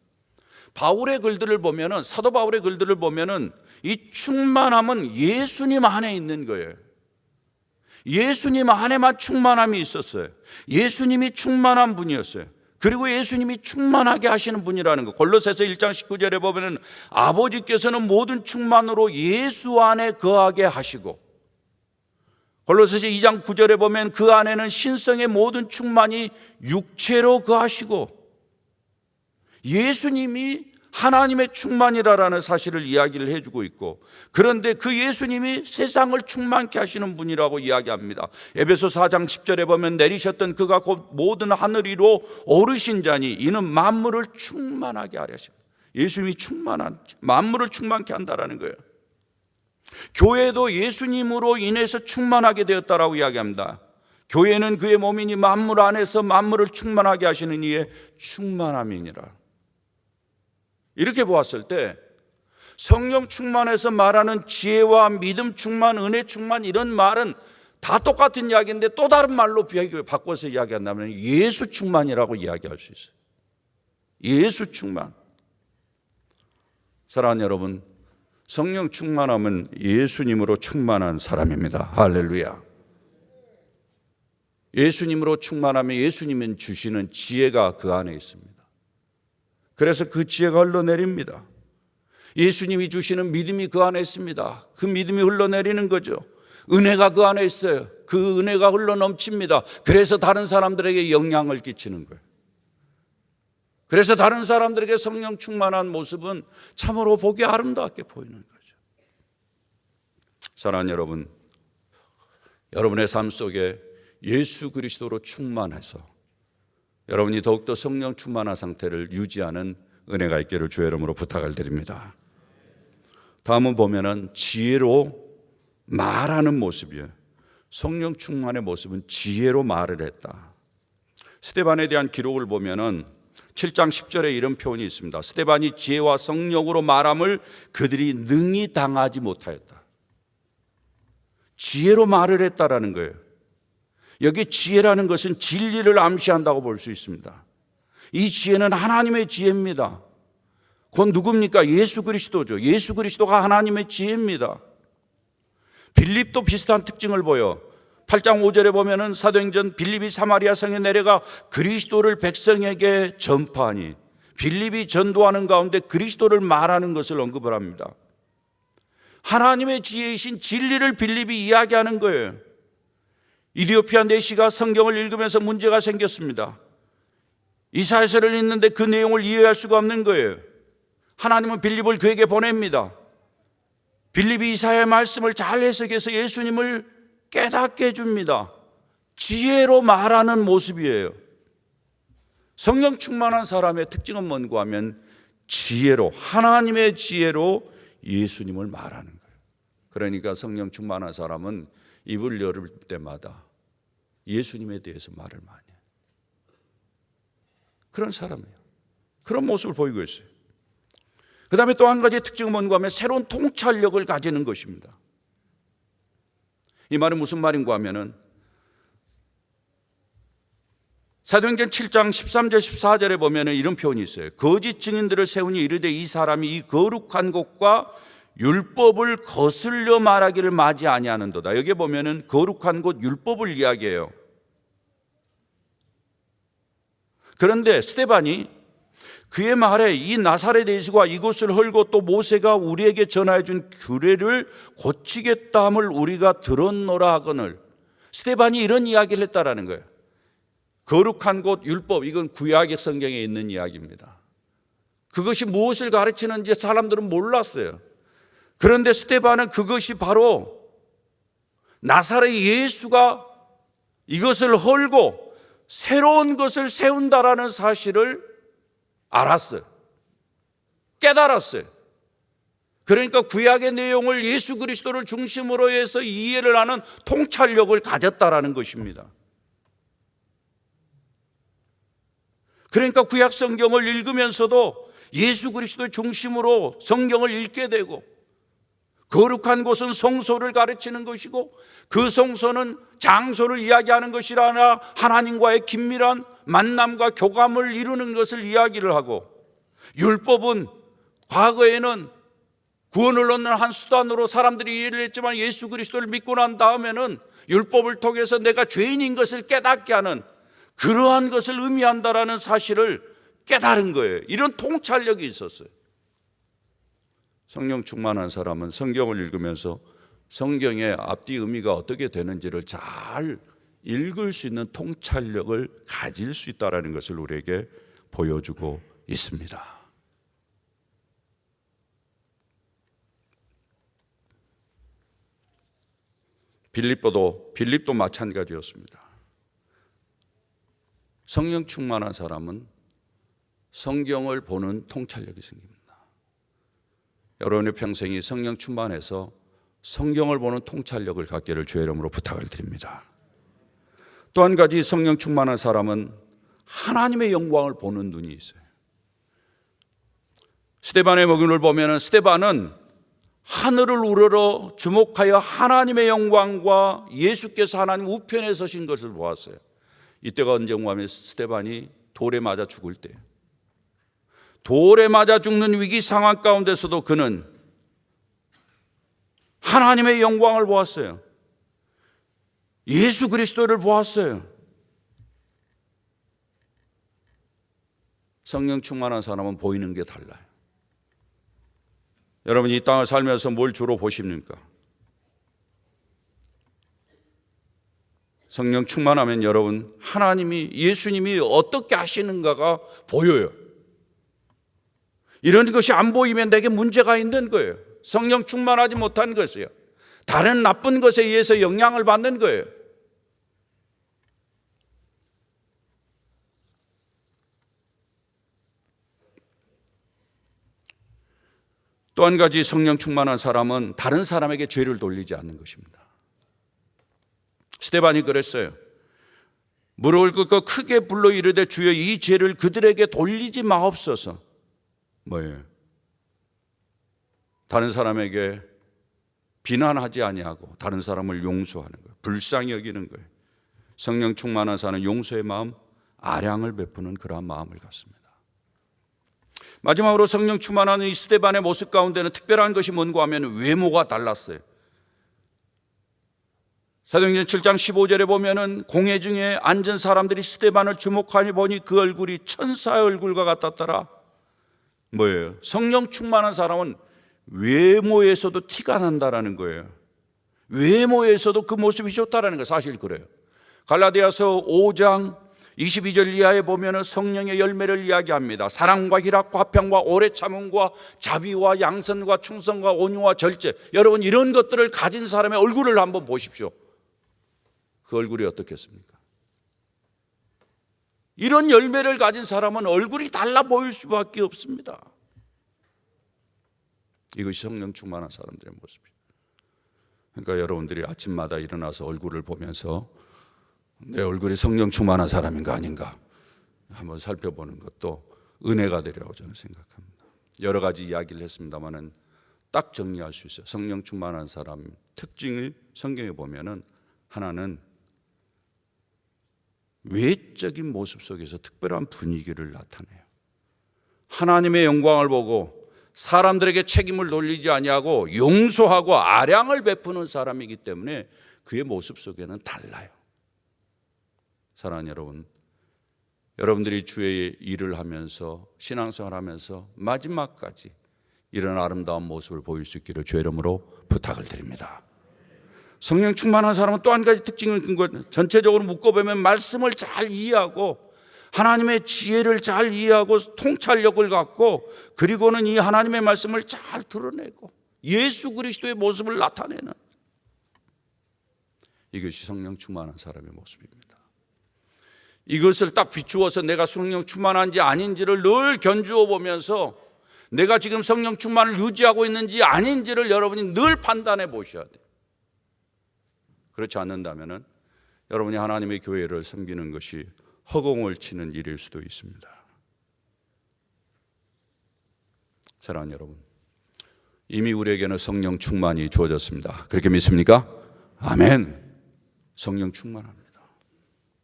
S3: 바울의 글들을 보면은, 사도 바울의 글들을 보면은 이 충만함은 예수님 안에 있는 거예요. 예수님 안에만 충만함이 있었어요. 예수님이 충만한 분이었어요. 그리고 예수님이 충만하게 하시는 분이라는 거. 골로새서 1장 19절에 보면은 아버지께서는 모든 충만으로 예수 안에 거하게 하시고, 골로새서 2장 9절에 보면 그 안에는 신성의 모든 충만이 육체로 거하시고, 예수님이 하나님의 충만이라는 사실을 이야기를 해주고 있고, 그런데 그 예수님이 세상을 충만케 하시는 분이라고 이야기합니다. 에베소 4장 10절에 보면 내리셨던 그가 곧 모든 하늘 위로 오르신 자니 이는 만물을 충만하게 하려 하십니다. 예수님이 충만한, 만물을 충만케 한다라는 거예요. 교회도 예수님으로 인해서 충만하게 되었다라고 이야기합니다. 교회는 그의 몸이니 만물 안에서 만물을 충만하게 하시는 이의 충만함이니라. 이렇게 보았을 때 성령 충만해서 말하는 지혜와 믿음 충만, 은혜 충만 이런 말은 다 똑같은 이야기인데 또 다른 말로 바꿔서 이야기한다면 예수 충만이라고 이야기할 수 있어요. 예수 충만. 사랑하는 여러분, 성령 충만함은 예수님으로 충만한 사람입니다. 할렐루야. 예수님으로 충만하면 예수님은 주시는 지혜가 그 안에 있습니다. 그래서 그 지혜가 흘러내립니다. 예수님이 주시는 믿음이 그 안에 있습니다. 그 믿음이 흘러내리는 거죠. 은혜가 그 안에 있어요. 그 은혜가 흘러넘칩니다. 그래서 다른 사람들에게 영향을 끼치는 거예요. 그래서 다른 사람들에게 성령 충만한 모습은 참으로 보기 아름답게 보이는 거죠. 사랑하는 여러분, 여러분의 삶 속에 예수 그리스도로 충만해서 여러분이 더욱더 성령 충만한 상태를 유지하는 은혜가 있기를 주의 이름으로 부탁을 드립니다. 다음은 보면은 지혜로 말하는 모습이에요. 성령 충만의 모습은 지혜로 말을 했다. 스데반에 대한 기록을 보면은 7장 10절에 이런 표현이 있습니다. 스데반이 지혜와 성령으로 말함을 그들이 능히 당하지 못하였다. 지혜로 말을 했다라는 거예요. 여기 지혜라는 것은 진리를 암시한다고 볼 수 있습니다. 이 지혜는 하나님의 지혜입니다. 그건 누굽니까? 예수 그리스도죠. 예수 그리스도가 하나님의 지혜입니다. 빌립도 비슷한 특징을 보여. 8장 5절에 보면은 사도행전 빌립이 사마리아 성에 내려가 그리스도를 백성에게 전파하니, 빌립이 전도하는 가운데 그리스도를 말하는 것을 언급을 합니다. 하나님의 지혜이신 진리를 빌립이 이야기하는 거예요. 이디오피아 내시가 성경을 읽으면서 문제가 생겼습니다. 이사야서를 읽는데 그 내용을 이해할 수가 없는 거예요. 하나님은 빌립을 그에게 보냅니다. 빌립이 이사야의 말씀을 잘 해석해서 예수님을 깨닫게 해줍니다. 지혜로 말하는 모습이에요. 성령 충만한 사람의 특징은 뭔가 하면 지혜로, 하나님의 지혜로 예수님을 말하는 거예요. 그러니까 성령 충만한 사람은 입을 열을 때마다 예수님에 대해서 말을 많이 해요. 그런 사람이에요. 그런 모습을 보이고 있어요. 그 다음에 또 한 가지 특징은 뭔가 하면 새로운 통찰력을 가지는 것입니다. 이 말은 무슨 말인가 하면은 사도행전 7장 13절 14절에 보면은 이런 표현이 있어요. 거짓 증인들을 세우니 이르되 이 사람이 이 거룩한 곳과 율법을 거슬려 말하기를 마지 아니하는도다. 여기 보면은 거룩한 곳 율법을 이야기해요. 그런데 스데반이 그의 말에 이 나사렛 예수가 이곳을 헐고 또 모세가 우리에게 전하여 준 규례를 고치겠다 함을 우리가 들었노라 하거늘, 스데반이 이런 이야기를 했다라는 거예요. 거룩한 곳 율법, 이건 구약의 성경에 있는 이야기입니다. 그것이 무엇을 가르치는지 사람들은 몰랐어요. 그런데 스데반은 그것이 바로 나사렛 예수가 이것을 헐고 새로운 것을 세운다라는 사실을 알았어요. 깨달았어요. 그러니까 구약의 내용을 예수 그리스도를 중심으로 해서 이해를 하는 통찰력을 가졌다라는 것입니다. 그러니까 구약 성경을 읽으면서도 예수 그리스도를 중심으로 성경을 읽게 되고, 거룩한 곳은 성소를 가르치는 것이고 그 성소는 장소를 이야기하는 것이라 아니라 하나님과의 긴밀한 만남과 교감을 이루는 것을 이야기를 하고, 율법은 과거에는 구원을 얻는 한 수단으로 사람들이 이해를 했지만 예수 그리스도를 믿고 난 다음에는 율법을 통해서 내가 죄인인 것을 깨닫게 하는 그러한 것을 의미한다라는 사실을 깨달은 거예요. 이런 통찰력이 있었어요. 성령 충만한 사람은 성경을 읽으면서 성경의 앞뒤 의미가 어떻게 되는지를 잘 읽을 수 있는 통찰력을 가질 수 있다는 것을 우리에게 보여주고 있습니다. 빌립도 마찬가지였습니다. 성령 충만한 사람은 성경을 보는 통찰력이 생깁니다. 여러분의 평생이 성령 충만해서 성경을 보는 통찰력을 갖기를 주의 이름으로 부탁을 드립니다. 또 한 가지 성령 충만한 사람은 하나님의 영광을 보는 눈이 있어요. 스데반의 목욕을 보면 스데반은 하늘을 우러러 주목하여 하나님의 영광과 예수께서 하나님 우편에 서신 것을 보았어요. 이때가 언젠가 하면 스데반이 돌에 맞아 죽을 때, 돌에 맞아 죽는 위기 상황 가운데서도 그는 하나님의 영광을 보았어요. 예수 그리스도를 보았어요. 성령 충만한 사람은 보이는 게 달라요. 여러분, 이 땅을 살면서 뭘 주로 보십니까? 성령 충만하면 여러분, 하나님이, 예수님이 어떻게 하시는가가 보여요. 이런 것이 안 보이면 내게 문제가 있는 거예요. 성령 충만하지 못한 것이에요. 다른 나쁜 것에 의해서 영향을 받는 거예요. 또 한 가지 성령 충만한 사람은 다른 사람에게 죄를 돌리지 않는 것입니다. 스데반이 그랬어요. 무릎을 꿇고 크게 불러 이르되 주여 이 죄를 그들에게 돌리지 마옵소서. 뭐예요? 다른 사람에게 비난하지 아니하고 다른 사람을 용서하는 거예요. 불쌍히 여기는 거예요. 성령 충만한 사람은 용서의 마음, 아량을 베푸는 그러한 마음을 갖습니다. 마지막으로 성령 충만한 이 스데반의 모습 가운데는 특별한 것이 뭔가 하면 외모가 달랐어요. 사도행전 7장 15절에 보면은 공회 중에 앉은 사람들이 스데반을 주목하니 보니 그 얼굴이 천사의 얼굴과 같았더라. 뭐예요? 성령 충만한 사람은 외모에서도 티가 난다라는 거예요. 외모에서도 그 모습이 좋다라는 거 사실 그래요. 갈라디아서 5장 22절 이하에 보면 성령의 열매를 이야기합니다. 사랑과 희락과 화평과 오래 참음과 자비와 양선과 충성과 온유와 절제. 여러분, 이런 것들을 가진 사람의 얼굴을 한번 보십시오. 그 얼굴이 어떻겠습니까? 이런 열매를 가진 사람은 얼굴이 달라 보일 수밖에 없습니다. 이것이 성령 충만한 사람들의 모습이에요. 그러니까 여러분들이 아침마다 일어나서 얼굴을 보면서 내 얼굴이 성령 충만한 사람인가 아닌가 한번 살펴보는 것도 은혜가 되리라고 저는 생각합니다. 여러 가지 이야기를 했습니다마는 딱 정리할 수 있어요. 성령 충만한 사람 특징을 성경에 보면은 하나는 외적인 모습 속에서 특별한 분위기를 나타내요. 하나님의 영광을 보고 사람들에게 책임을 돌리지 아니하고 용서하고 아량을 베푸는 사람이기 때문에 그의 모습 속에는 달라요. 사랑하는 여러분, 여러분들이 주의 일을 하면서 신앙생활을 하면서 마지막까지 이런 아름다운 모습을 보일 수 있기를 주의 이름으로 부탁을 드립니다. 성령 충만한 사람은 또 한 가지 특징을 전체적으로 묶어보면 말씀을 잘 이해하고 하나님의 지혜를 잘 이해하고 통찰력을 갖고 그리고는 이 하나님의 말씀을 잘 드러내고 예수 그리스도의 모습을 나타내는, 이것이 성령 충만한 사람의 모습입니다. 이것을 딱 비추어서 내가 성령 충만한지 아닌지를 늘 견주어 보면서 내가 지금 성령 충만을 유지하고 있는지 아닌지를 여러분이 늘 판단해 보셔야 돼요. 그렇지 않는다면 여러분이 하나님의 교회를 섬기는 것이 허공을 치는 일일 수도 있습니다. 사랑하는 여러분, 이미 우리에게는 성령 충만이 주어졌습니다. 그렇게 믿습니까? 아멘. 성령 충만합니다.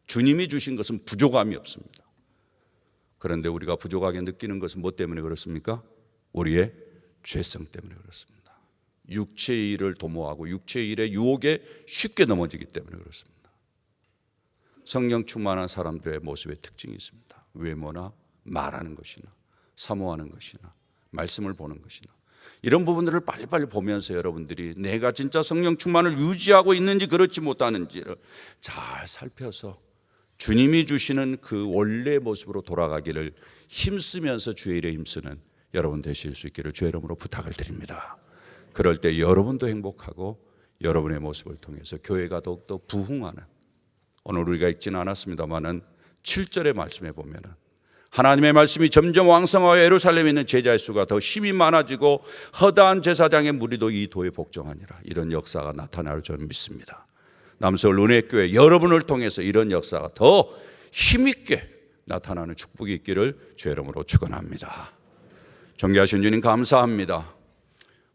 S3: 주님이 주신 것은 부족함이 없습니다. 그런데 우리가 부족하게 느끼는 것은 뭐 때문에 그렇습니까? 우리의 죄성 때문에 그렇습니다. 육체의 일을 도모하고 육체의 일의 유혹에 쉽게 넘어지기 때문에 그렇습니다. 성령 충만한 사람들의 모습의 특징이 있습니다. 외모나 말하는 것이나 사모하는 것이나 말씀을 보는 것이나 이런 부분들을 빨리빨리 보면서 여러분들이 내가 진짜 성령 충만을 유지하고 있는지 그렇지 못하는지를 잘 살펴서 주님이 주시는 그 원래 모습으로 돌아가기를 힘쓰면서 주의 일에 힘쓰는 여러분 되실 수 있기를 주의 이름으로 부탁을 드립니다. 그럴 때 여러분도 행복하고 여러분의 모습을 통해서 교회가 더욱더 부흥하는, 오늘 우리가 읽지는 않았습니다마는 7절의 말씀에 보면은 하나님의 말씀이 점점 왕성하여 예루살렘에 있는 제자의 수가 더 힘이 많아지고 허다한 제사장의 무리도 이 도에 복종하니라. 이런 역사가 나타날 줄 믿습니다. 남서울 은혜교회 여러분을 통해서 이런 역사가 더 힘있게 나타나는 축복이 있기를 주의 이름으로 축원합니다. 존귀하신 주님 감사합니다.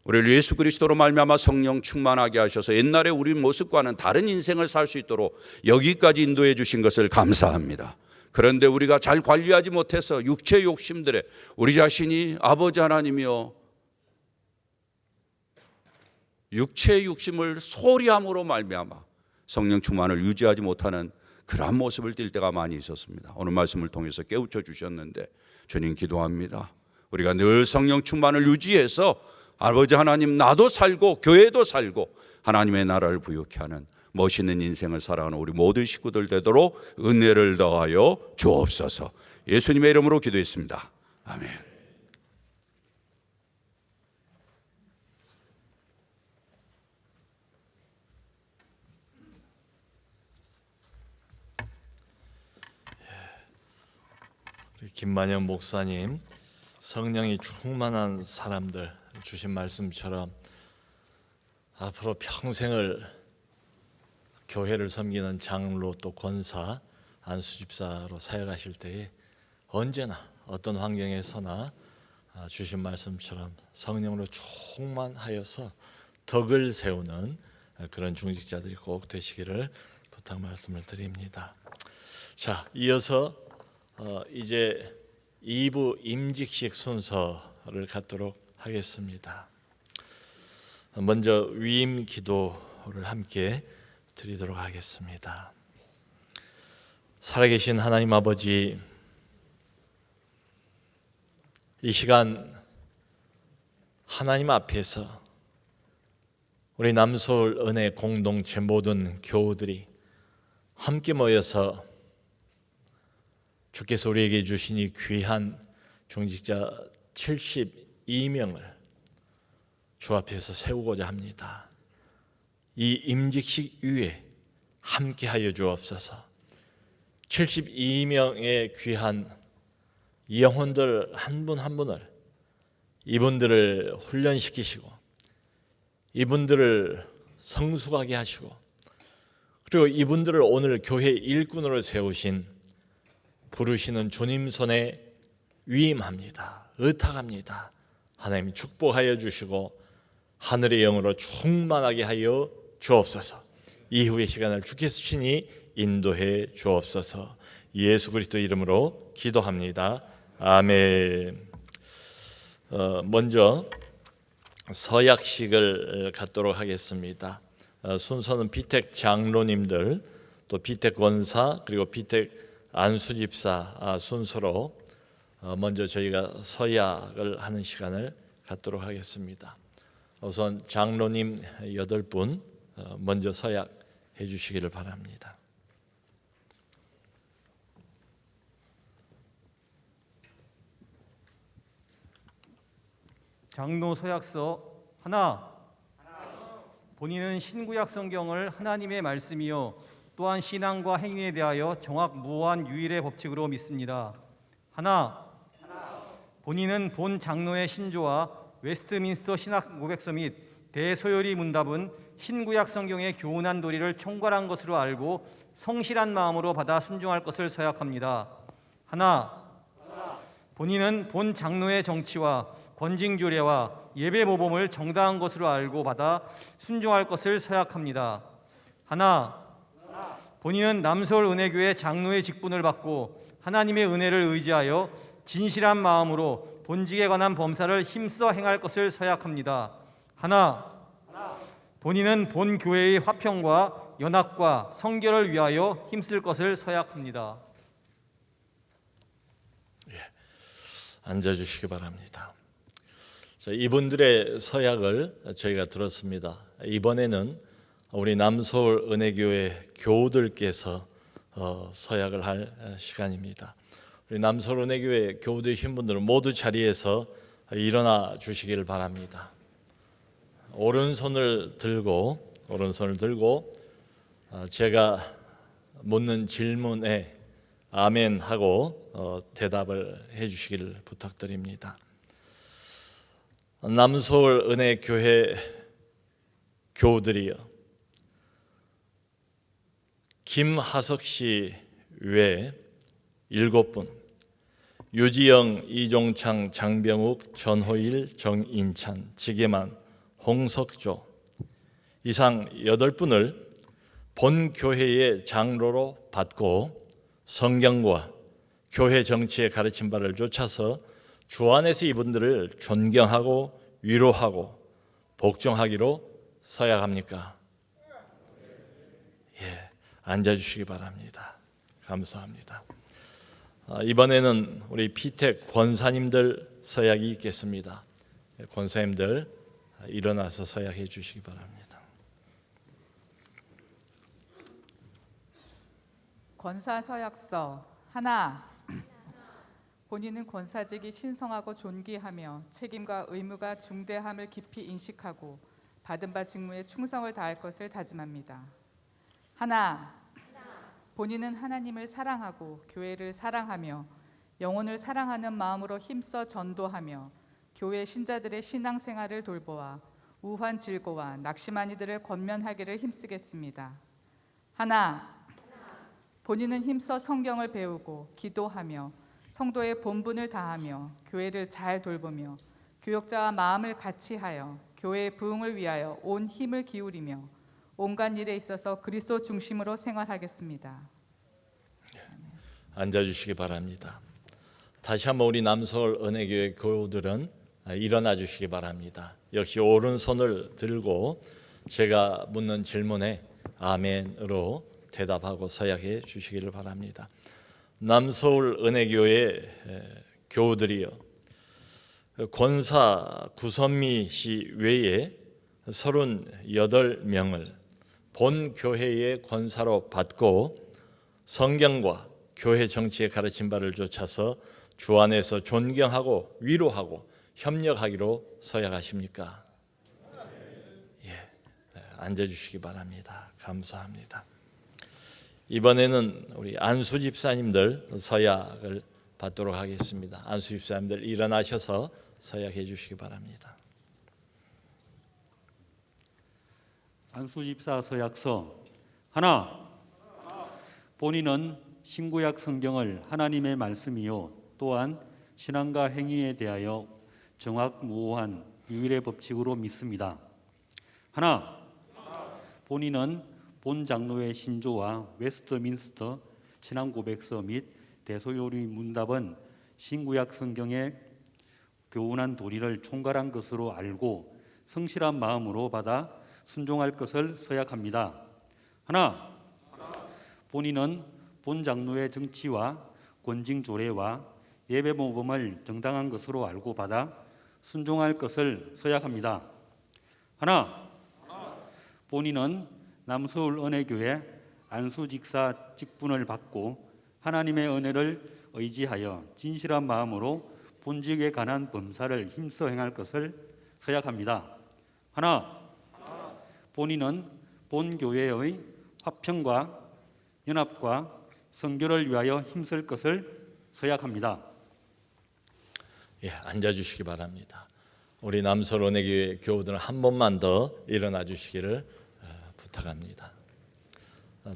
S3: 우리를 예수 그리스도로 말미암아 성령 충만하게 하셔서 옛날에 우리 모습과는 다른 인생을 살 수 있도록 여기까지 인도해 주신 것을 감사합니다. 그런데 우리가 잘 관리하지 못해서 육체 욕심들에 우리 자신이 아버지 하나님이여 육체의 욕심을 소리함으로 말미암아 성령 충만을 유지하지 못하는 그러한 모습을 띌 때가 많이 있었습니다. 오늘 말씀을 통해서 깨우쳐 주셨는데 주님 기도합니다. 우리가 늘 성령 충만을 유지해서 아버지 하나님 나도 살고 교회도 살고 하나님의 나라를 부유케 하는 멋있는 인생을 살아가는 우리 모든 식구들 되도록 은혜를 더하여 주옵소서. 예수님의 이름으로 기도했습니다. 아멘.
S1: 김만영 목사님, 성령이 충만한 사람들 주신 말씀처럼 앞으로 평생을 교회를 섬기는 장로 또 권사, 안수집사로 사역하실 때에 언제나 어떤 환경에서나 주신 말씀처럼 성령으로 충만하여서 덕을 세우는 그런 중직자들이 꼭 되시기를 부탁 말씀을 드립니다. 자, 이어서 이제 2부 임직식 순서를 갖도록 하겠습니다. 먼저 위임 기도를 함께 드리도록 하겠습니다. 살아계신 하나님 아버지, 이 시간 하나님 앞에서 우리 남서울 은혜 공동체 모든 교우들이 함께 모여서 주께서 우리에게 주신 이 귀한 중직자 72명을 주 앞에서 세우고자 합니다. 이 임직식 위에 함께하여 주옵소서. 72명의 귀한 영혼들 한 분 한 분을 이분들을 훈련시키시고 이분들을 성숙하게 하시고 그리고 이분들을 오늘 교회 일꾼으로 세우신 부르시는 주님 손에 위임합니다. 의탁합니다. 하나님 축복하여 주시고 하늘의 영으로 충만하게 하여 주옵소서. 이후의 시간을 주께서 친히 인도해 주옵소서. 예수 그리스도 이름으로 기도합니다. 아멘. 먼저 서약식을 갖도록 하겠습니다. 순서는 비택 장로님들 또 비택 권사 그리고 비택 안수집사 순서로 먼저 저희가 서약을 하는 시간을 갖도록 하겠습니다. 우선 장로님 8분 먼저 서약해 주시기를 바랍니다.
S4: 장로 서약서 하나, 본인은 신구약 성경을 하나님의 말씀이요 또한 신앙과 행위에 대하여 정확무오한 유일의 법칙으로 믿습니다. 하나, 본인은 본 장로의 신조와 웨스트민스터 신학 고백서 및 대소요리 문답은 신구약 성경의 교훈한 도리를 총괄한 것으로 알고 성실한 마음으로 받아 순종할 것을 서약합니다. 하나, 본인은 본 장로의 정치와 권징 조례와 예배 모범을 정당한 것으로 알고 받아 순종할 것을 서약합니다. 하나, 본인은 남서울 은혜교회 장로의 직분을 받고 하나님의 은혜를 의지하여 진실한 마음으로 본직에 관한 범사를 힘써 행할 것을 서약합니다. 하나, 본인은 본 교회의 화평과 연합과 성결을 위하여 힘쓸 것을 서약합니다.
S1: 앉아주시기 바랍니다. 자, 이분들의 서약을 저희가 들었습니다. 이번에는 우리 남서울 은혜교회 교우들께서 서약을 할 시간입니다. 우리 남서울 은혜교회 교우되신 분들은 모두 자리에서 일어나 주시기를 바랍니다. 오른손을 들고 제가 묻는 질문에 아멘 하고 대답을 해 주시기를 부탁드립니다. 남서울 은혜교회 교우들이여, 김하석 씨 외에 7분, 유지영, 이종창, 장병욱, 전호일, 정인찬, 지계만, 홍석조 이상 8분을 본 교회의 장로로 받고 성경과 교회 정치의 가르침 바를 쫓아서 주 안에서 이분들을 존경하고 위로하고 복종하기로 서약합니까? 예, 앉아주시기 바랍니다. 감사합니다. 이번에는 우리 피택 권사님들 서약이 있겠습니다. 권사님들 일어나서 서약해 주시기 바랍니다.
S5: 권사 서약서 하나, 본인은 권사직이 신성하고 존귀하며 책임과 의무가 중대함을 깊이 인식하고 받은 바 직무에 충성을 다할 것을 다짐합니다. 하나, 본인은 하나님을 사랑하고 교회를 사랑하며 영혼을 사랑하는 마음으로 힘써 전도하며 교회 신자들의 신앙생활을 돌보아 우환 질고와 낙심한 이들을 권면하기를 힘쓰겠습니다. 하나, 본인은 힘써 성경을 배우고 기도하며 성도의 본분을 다하며 교회를 잘 돌보며 교역자와 마음을 같이하여 교회의 부흥을 위하여 온 힘을 기울이며 온갖 일에 있어서 그리스도 중심으로 생활하겠습니다.
S1: 앉아주시기 바랍니다. 다시 한번 우리 남서울 은혜교회 교우들은 일어나 주시기 바랍니다. 역시 오른손을 들고 제가 묻는 질문에 아멘으로 대답하고 서약해 주시기를 바랍니다. 남서울 은혜교회 교우들이여, 권사 구선미 씨 외에 38명을 본 교회의 권사로 받고 성경과 교회 정치의 가르침 바를 쫓아서 주 안에서 존경하고 위로하고 협력하기로 서약하십니까? 예, 앉아주시기 바랍니다. 감사합니다. 이번에는 우리 안수 집사님들 서약을 받도록 하겠습니다. 안수 집사님들 일어나셔서 서약해 주시기 바랍니다.
S6: 안수 집사 서약서 하나, 본인은 신구약 성경을 하나님의 말씀이요 또한 신앙과 행위에 대하여 정확무오한 유일의 법칙으로 믿습니다. 하나, 본인은 본 장로의 신조와 웨스트민스터 신앙 고백서 및 대소요리 문답은 신구약 성경의 교훈한 도리를 총괄한 것으로 알고 성실한 마음으로 받아 순종할 것을 서약합니다. 하나, 본인은 본 장로의 정치와 권징 조례와 예배 모범을 정당한 것으로 알고 받아 순종할 것을 서약합니다. 하나, 본인은 남서울 은혜교회 안수직사 직분을 받고 하나님의 은혜를 의지하여 진실한 마음으로 본직에 관한 범사를 힘써 행할 것을 서약합니다. 하나, 본인은 본교회의 화평과 연합과 선교를 위하여 힘쓸 것을 서약합니다.
S1: 예, 앉아주시기 바랍니다. 우리 남서울 은혜교회 교우들은 한 번만 더 일어나 주시기를 부탁합니다.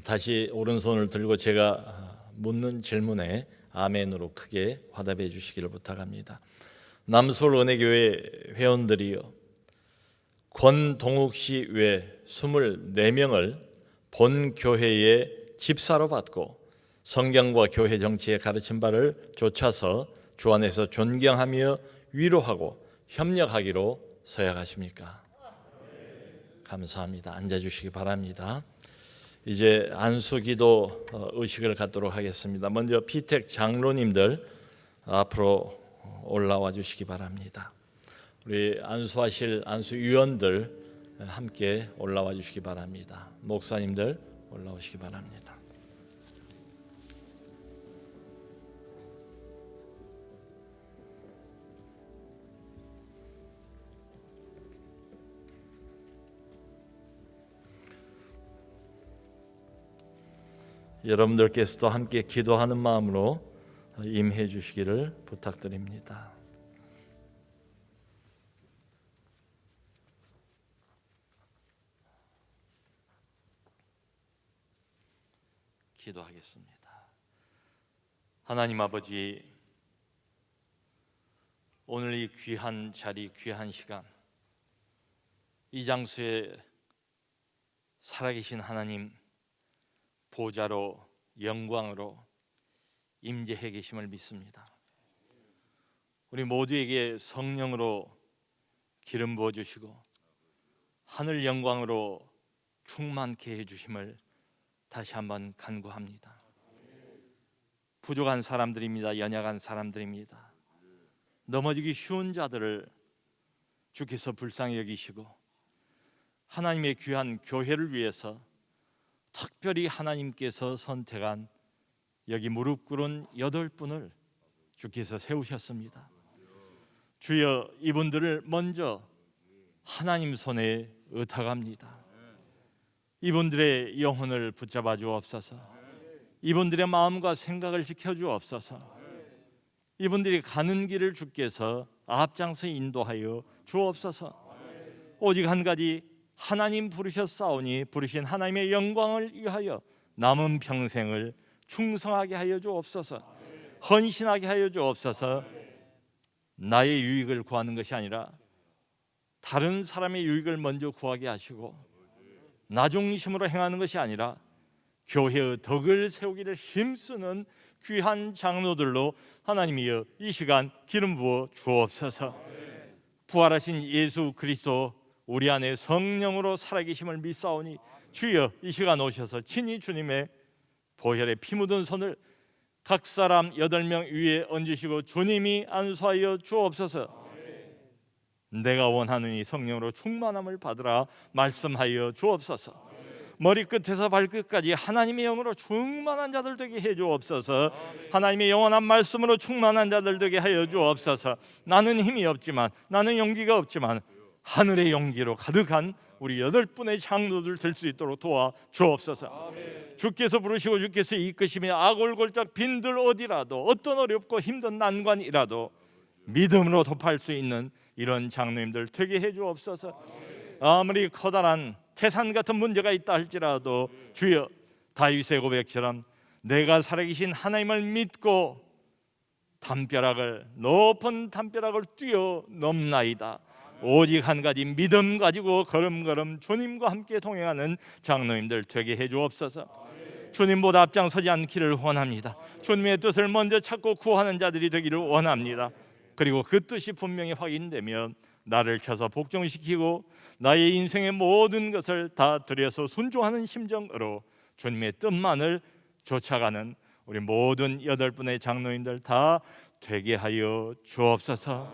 S1: 다시 오른손을 들고 제가 묻는 질문에 아멘으로 크게 화답해 주시기를 부탁합니다. 남서울 은혜교회 회원들이요, 권동욱 씨 외 24명을 본 교회의 집사로 받고 성경과 교회 정치의 가르친 바를 좇아서 주 안에서 존경하며 위로하고 협력하기로 서약하십니까? 감사합니다. 앉아주시기 바랍니다. 이제 안수기도 의식을 갖도록 하겠습니다. 먼저 피택 장로님들 앞으로 올라와 주시기 바랍니다. 우리 안수하실 안수위원들 함께 올라와 주시기 바랍니다. 목사님들 올라오시기 바랍니다. 여러분들께서도 함께 기도하는 마음으로 임해 주시기를 부탁드립니다. 기도하겠습니다. 하나님 아버지, 오늘 이 귀한 자리, 귀한 시간, 이 장소에 살아계신 하나님 보좌로 영광으로 임재해 계심을 믿습니다. 우리 모두에게 성령으로 기름 부어 주시고 하늘 영광으로 충만케 해 주심을 다시 한번 간구합니다. 부족한 사람들입니다. 연약한 사람들입니다. 넘어지기 쉬운 자들을 주께서 불쌍히 여기시고 하나님의 귀한 교회를 위해서 특별히 하나님께서 선택한 여기 무릎 꿇은 8분을 주께서 세우셨습니다. 주여, 이분들을 먼저 하나님 손에 의탁합니다. 이분들의 영혼을 붙잡아 주옵소서. 이분들의 마음과 생각을 지켜 주옵소서. 이분들이 가는 길을 주께서 앞장서 인도하여 주옵소서. 오직 한 가지, 하나님 부르셨사오니 부르신 하나님의 영광을 위하여 남은 평생을 충성하게 하여 주옵소서. 헌신하게 하여 주옵소서. 나의 유익을 구하는 것이 아니라 다른 사람의 유익을 먼저 구하게 하시고, 나 중심으로 행하는 것이 아니라 교회의 덕을 세우기를 힘쓰는 귀한 장로들로 하나님이여 이 시간 기름 부어 주옵소서. 부활하신 예수 그리스도 우리 안에 성령으로 살아계심을 믿사오니 주여, 이 시간 오셔서 친히 주님의 보혈에 피 묻은 손을 각 사람 8명 위에 얹으시고 주님이 안수하여 주옵소서. 내가 원하느니 성령으로 충만함을 받으라 말씀하여 주옵소서. 머리끝에서 발끝까지 하나님의 영으로 충만한 자들 되게 해 주옵소서. 하나님의 영원한 말씀으로 충만한 자들 되게 하여 주옵소서. 나는 힘이 없지만, 나는 용기가 없지만 하늘의 용기로 가득한 우리 8분의 장로들 될 수 있도록 도와 주옵소서. 주께서 부르시고 주께서 이끄시며 아골골짝 빈들 어디라도, 어떤 어렵고 힘든 난관이라도 믿음으로 돕할 수 있는 이런 장로님들 되게 해 주옵소서. 아무리 커다란 태산 같은 문제가 있다 할지라도 주여, 다윗의 고백처럼 내가 살아계신 하나님을 믿고 높은 담벼락을 뛰어넘나이다. 오직 한 가지 믿음 가지고 걸음걸음 주님과 함께 동행하는 장로님들 되게 해 주옵소서. 주님보다 앞장서지 않기를 원합니다. 주님의 뜻을 먼저 찾고 구하는 자들이 되기를 원합니다. 그리고 그 뜻이 분명히 확인되면 나를 쳐서 복종시키고 나의 인생의 모든 것을 다 들여서 순종하는 심정으로 주님의 뜻만을 쫓아가는 우리 모든 8분의 장로님들 다 되게 하여 주옵소서.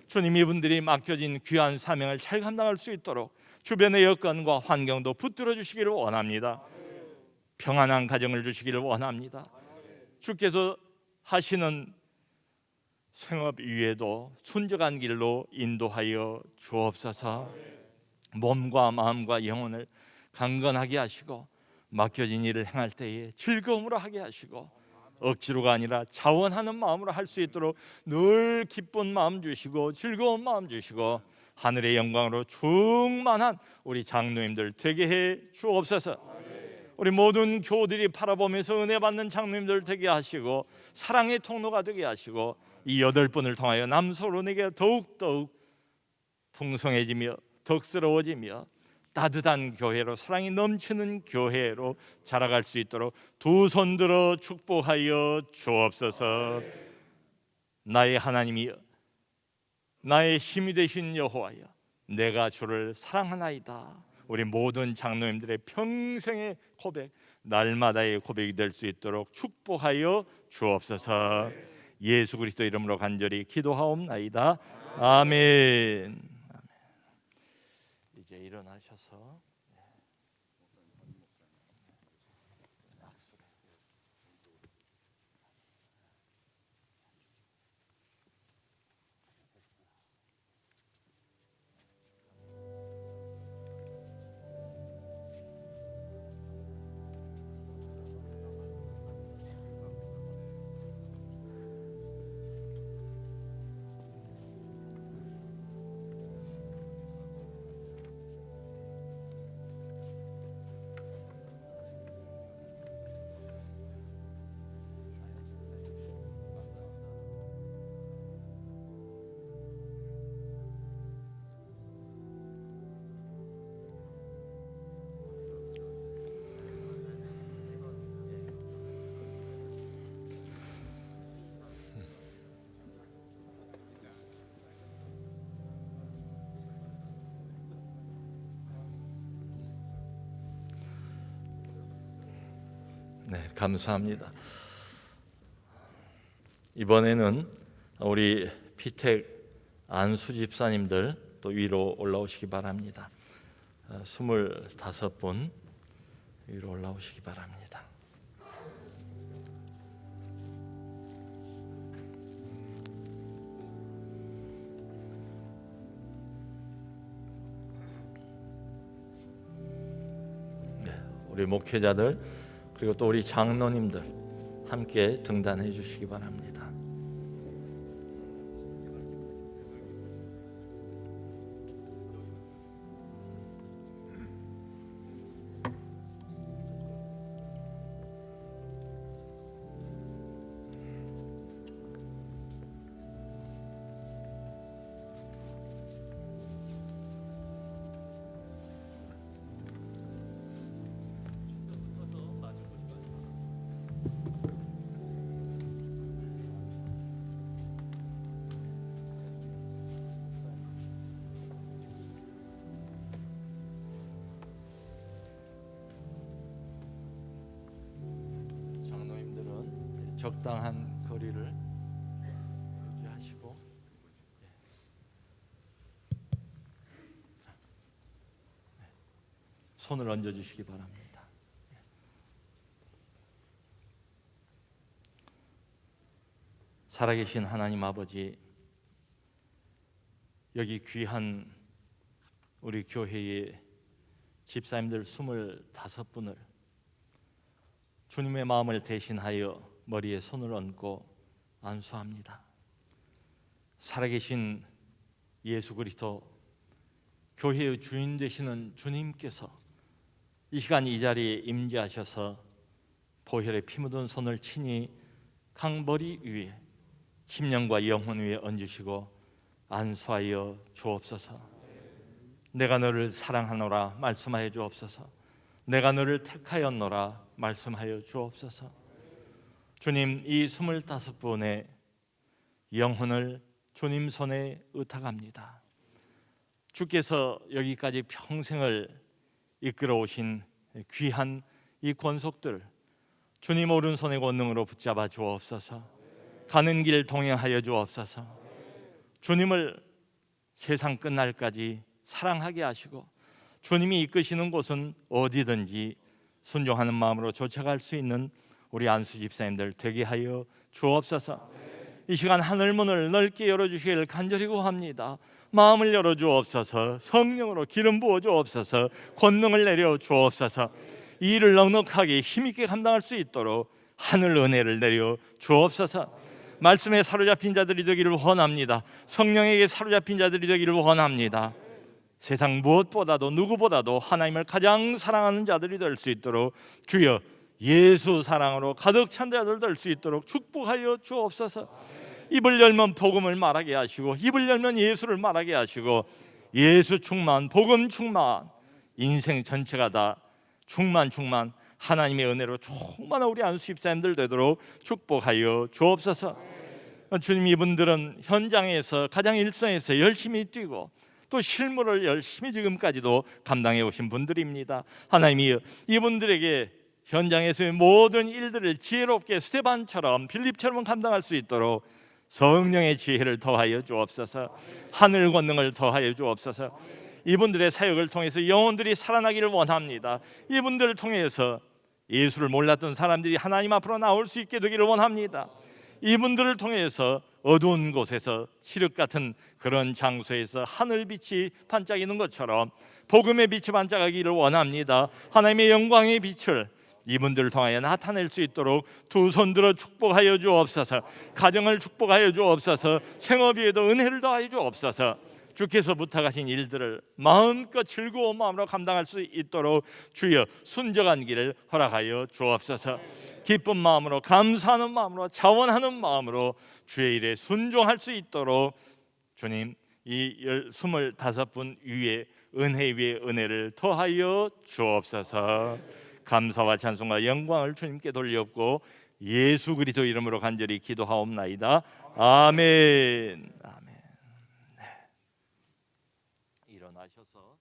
S1: 주님, 이분들이 맡겨진 귀한 사명을 잘 감당할 수 있도록 주변의 여건과 환경도 붙들어 주시기를 원합니다. 평안한 가정을 주시기를 원합니다. 주께서 하시는 생업 위에도 순적한 길로 인도하여 주옵소서. 몸과 마음과 영혼을 강건하게 하시고 맡겨진 일을 행할 때에 즐거움으로 하게 하시고 억지로가 아니라 자원하는 마음으로 할 수 있도록 늘 기쁜 마음 주시고 즐거운 마음 주시고 하늘의 영광으로 충만한 우리 장로님들 되게 해 주옵소서. 우리 모든 교우들이 바라보면서 은혜 받는 장로님들 되게 하시고 사랑의 통로가 되게 하시고 이 8분을 통하여 남서론에게 더욱더욱 풍성해지며 덕스러워지며 따뜻한 교회로 사랑이 넘치는 교회로 자라갈 수 있도록 두 손 들어 축복하여 주옵소서. 나의 하나님이여, 나의 힘이 되신 여호와여, 내가 주를 사랑하나이다. 우리 모든 장로님들의 평생의 고백, 날마다의 고백이 될 수 있도록 축복하여 주옵소서. 예수 그리스도 이름으로 간절히 기도하옵나이다. 아멘. 이제 일어나셔서 네, 감사합니다. 이번에는 우리 피택 안수 집사님들 또 위로 올라오시기 바랍니다. 25분 위로 올라오시기 바랍니다. 네, 우리 목회자들 그리고 또 우리 장로님들 함께 등단해 주시기 바랍니다. 장로님들은 적당한 거리를 유지하시고 손을 얹어 주시기 바랍니다. 살아계신 하나님 아버지, 여기 귀한 우리 교회의 집사님들 25분을 주님의 마음을 대신하여 머리에 손을 얹고 안수합니다. 살아계신 예수 그리스도 교회의 주인 되시는 주님께서 이 시간 이 자리에 임재하셔서 보혈에 피 묻은 손을 친히 강머리 위에 심령과 영혼 위에 얹으시고 안수하여 주옵소서. 내가 너를 사랑하노라 말씀하여 주옵소서. 내가 너를 택하였노라 말씀하여 주옵소서. 주님, 이 25분의 영혼을 주님 손에 의탁합니다. 주께서 여기까지 평생을 이끌어 오신 귀한 이 권속들 주님 오른손의 권능으로 붙잡아 주옵소서. 가는 길 동행하여 주옵소서. 주님을 세상 끝날까지 사랑하게 하시고 주님이 이끄시는 곳은 어디든지 순종하는 마음으로 쫓아갈 수 있는 우리 안수 집사님들 되게 하여 주옵소서. 이 시간 하늘문을 넓게 열어주시기를 간절히 구합니다. 마음을 열어 주옵소서. 성령으로 기름 부어 주옵소서. 권능을 내려 주옵소서. 이 일을 넉넉하게 힘있게 감당할 수 있도록 하늘 은혜를 내려 주옵소서. 말씀에 사로잡힌 자들이 되기를 원합니다. 성령에게 사로잡힌 자들이 되기를 원합니다. 세상 무엇보다도 누구보다도 하나님을 가장 사랑하는 자들이 될 수 있도록 주여 예수 사랑으로 가득 찬 자들 될 수 있도록 축복하여 주옵소서. 입을 열면 복음을 말하게 하시고, 입을 열면 예수를 말하게 하시고, 예수 충만, 복음 충만, 인생 전체가 다 충만 하나님의 은혜로 충만한 우리 안수 집사님들 되도록 축복하여 주옵소서. 주님, 이분들은 현장에서 가장 일선에서 열심히 뛰고 또 실무를 열심히 지금까지도 감당해 오신 분들입니다. 하나님이 이분들에게 현장에서의 모든 일들을 지혜롭게 스테반처럼 빌립처럼 감당할 수 있도록 성령의 지혜를 더하여 주옵소서. 하늘 권능을 더하여 주옵소서. 이분들의 사역을 통해서 영혼들이 살아나기를 원합니다. 이분들을 통해서 예수를 몰랐던 사람들이 하나님 앞으로 나올 수 있게 되기를 원합니다. 이분들을 통해서 어두운 곳에서 칠흑 같은 그런 장소에서 하늘빛이 반짝이는 것처럼 복음의 빛이 반짝하기를 원합니다. 하나님의 영광의 빛을 이분들을 통하여 나타낼 수 있도록 두 손 들어 축복하여 주옵소서. 가정을 축복하여 주옵소서. 생업 위에도 은혜를 더하여 주옵소서. 주께서 부탁하신 일들을 마음껏 즐거운 마음으로 감당할 수 있도록 주여 순종한 길을 허락하여 주옵소서. 기쁜 마음으로, 감사하는 마음으로, 자원하는 마음으로 주의 일에 순종할 수 있도록 주님, 이 25분 위에 은혜 위에 은혜를 더하여 주옵소서. 감사와 찬송과 영광을 주님께 돌리옵고 예수 그리스도 이름으로 간절히 기도하옵나이다. 아멘. 아멘. 네. 일어나셔서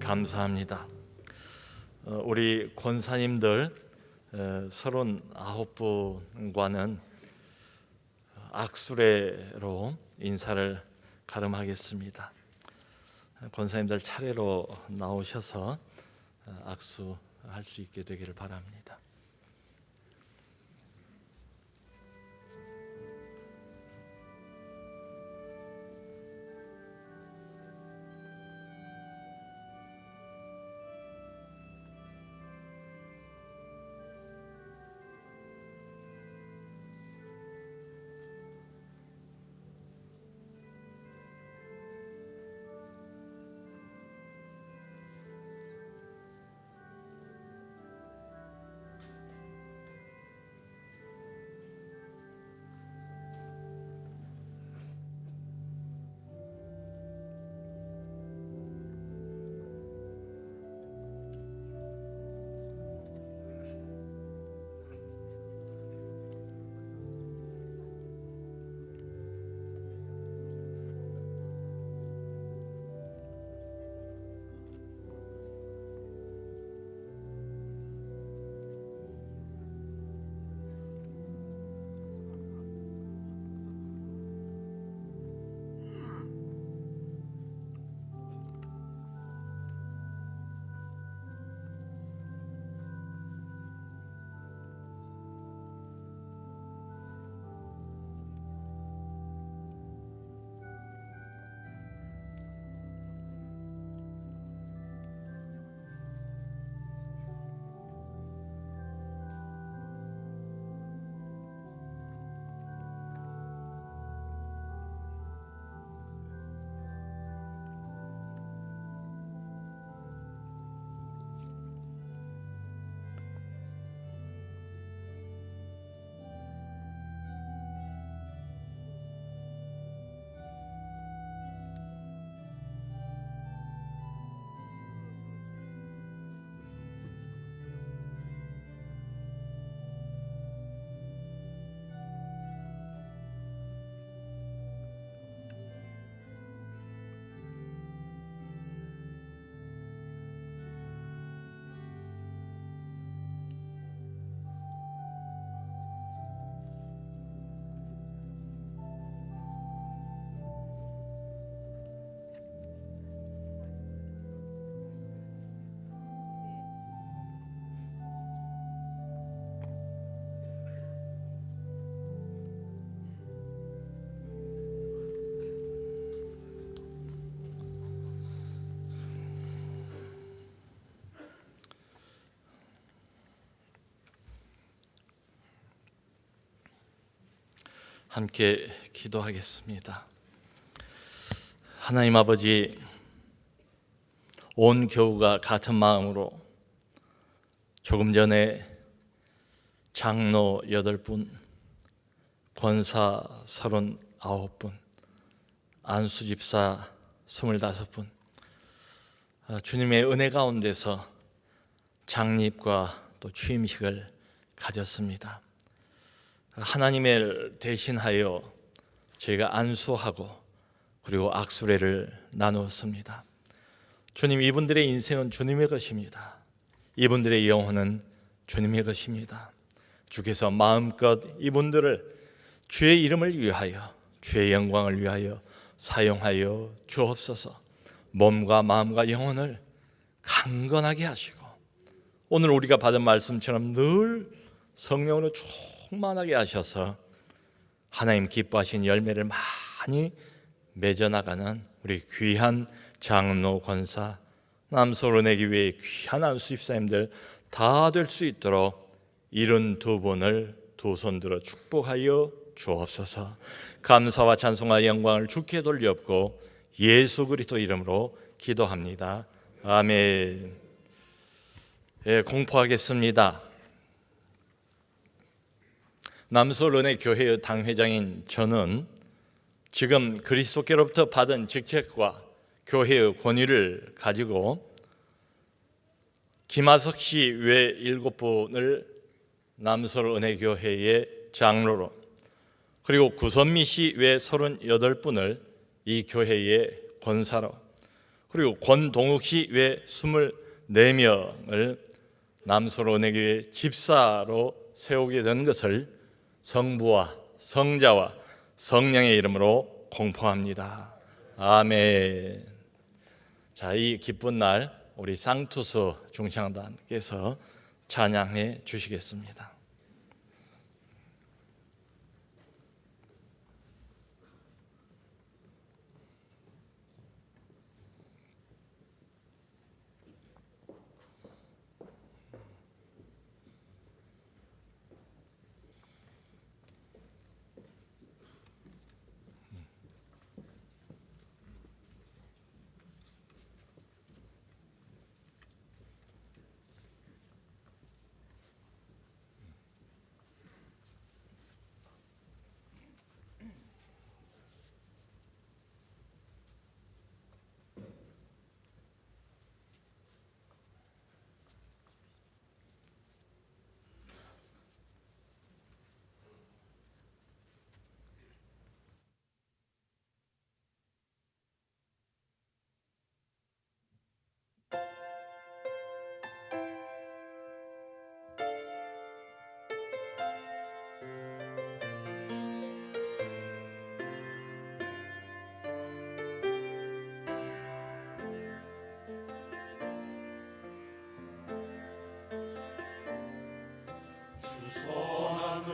S1: 감사합니다. 우리 권사님들 39분과는 악수례로 인사를 가름하겠습니다. 권사님들 차례로 나오셔서 악수할 수 있게 되기를 바랍니다. 함께 기도하겠습니다. 하나님 아버지, 온 교우가 같은 마음으로 조금 전에 장로 8분, 권사 39분, 안수집사 25분, 주님의 은혜 가운데서 장립과 또 취임식을 가졌습니다. 하나님을 대신하여 저희가 안수하고 그리고 악수례를 나누었습니다. 주님, 이분들의 인생은 주님의 것입니다. 이분들의 영혼은 주님의 것입니다. 주께서 마음껏 이분들을 주의 이름을 위하여, 주의 영광을 위하여 사용하여 주옵소서. 몸과 마음과 영혼을 강건하게 하시고 오늘 우리가 받은 말씀처럼 늘 성령으로 충만하게 하셔서 하나님 기뻐하신 열매를 많이 맺어나가는 우리 귀한 장로, 권사, 남서론의교회의 귀한 안수집사님들 다 될 수 있도록 72분을 두 손 들어 축복하여 주옵소서. 감사와 찬송과 영광을 주께 돌려엎고 예수 그리스도 이름으로 기도합니다. 아멘. 공포하겠습니다. 남서론의 교회의 당회장인 저는 지금 그리스도께로부터 받은 직책과 교회의 권위를 가지고 김하석 씨 외 7분을 남서론의교회의 장로로, 그리고 구선미 씨 외 38분을 이 교회의 권사로, 그리고 권동욱 씨 외 24명을 남소로내교회 집사로 세우게 된 것을 성부와 성자와 성령의 이름으로 공포합니다. 아멘. 자, 이 기쁜 날 우리 상투스 중창단께서 찬양해 주시겠습니다.
S3: 선한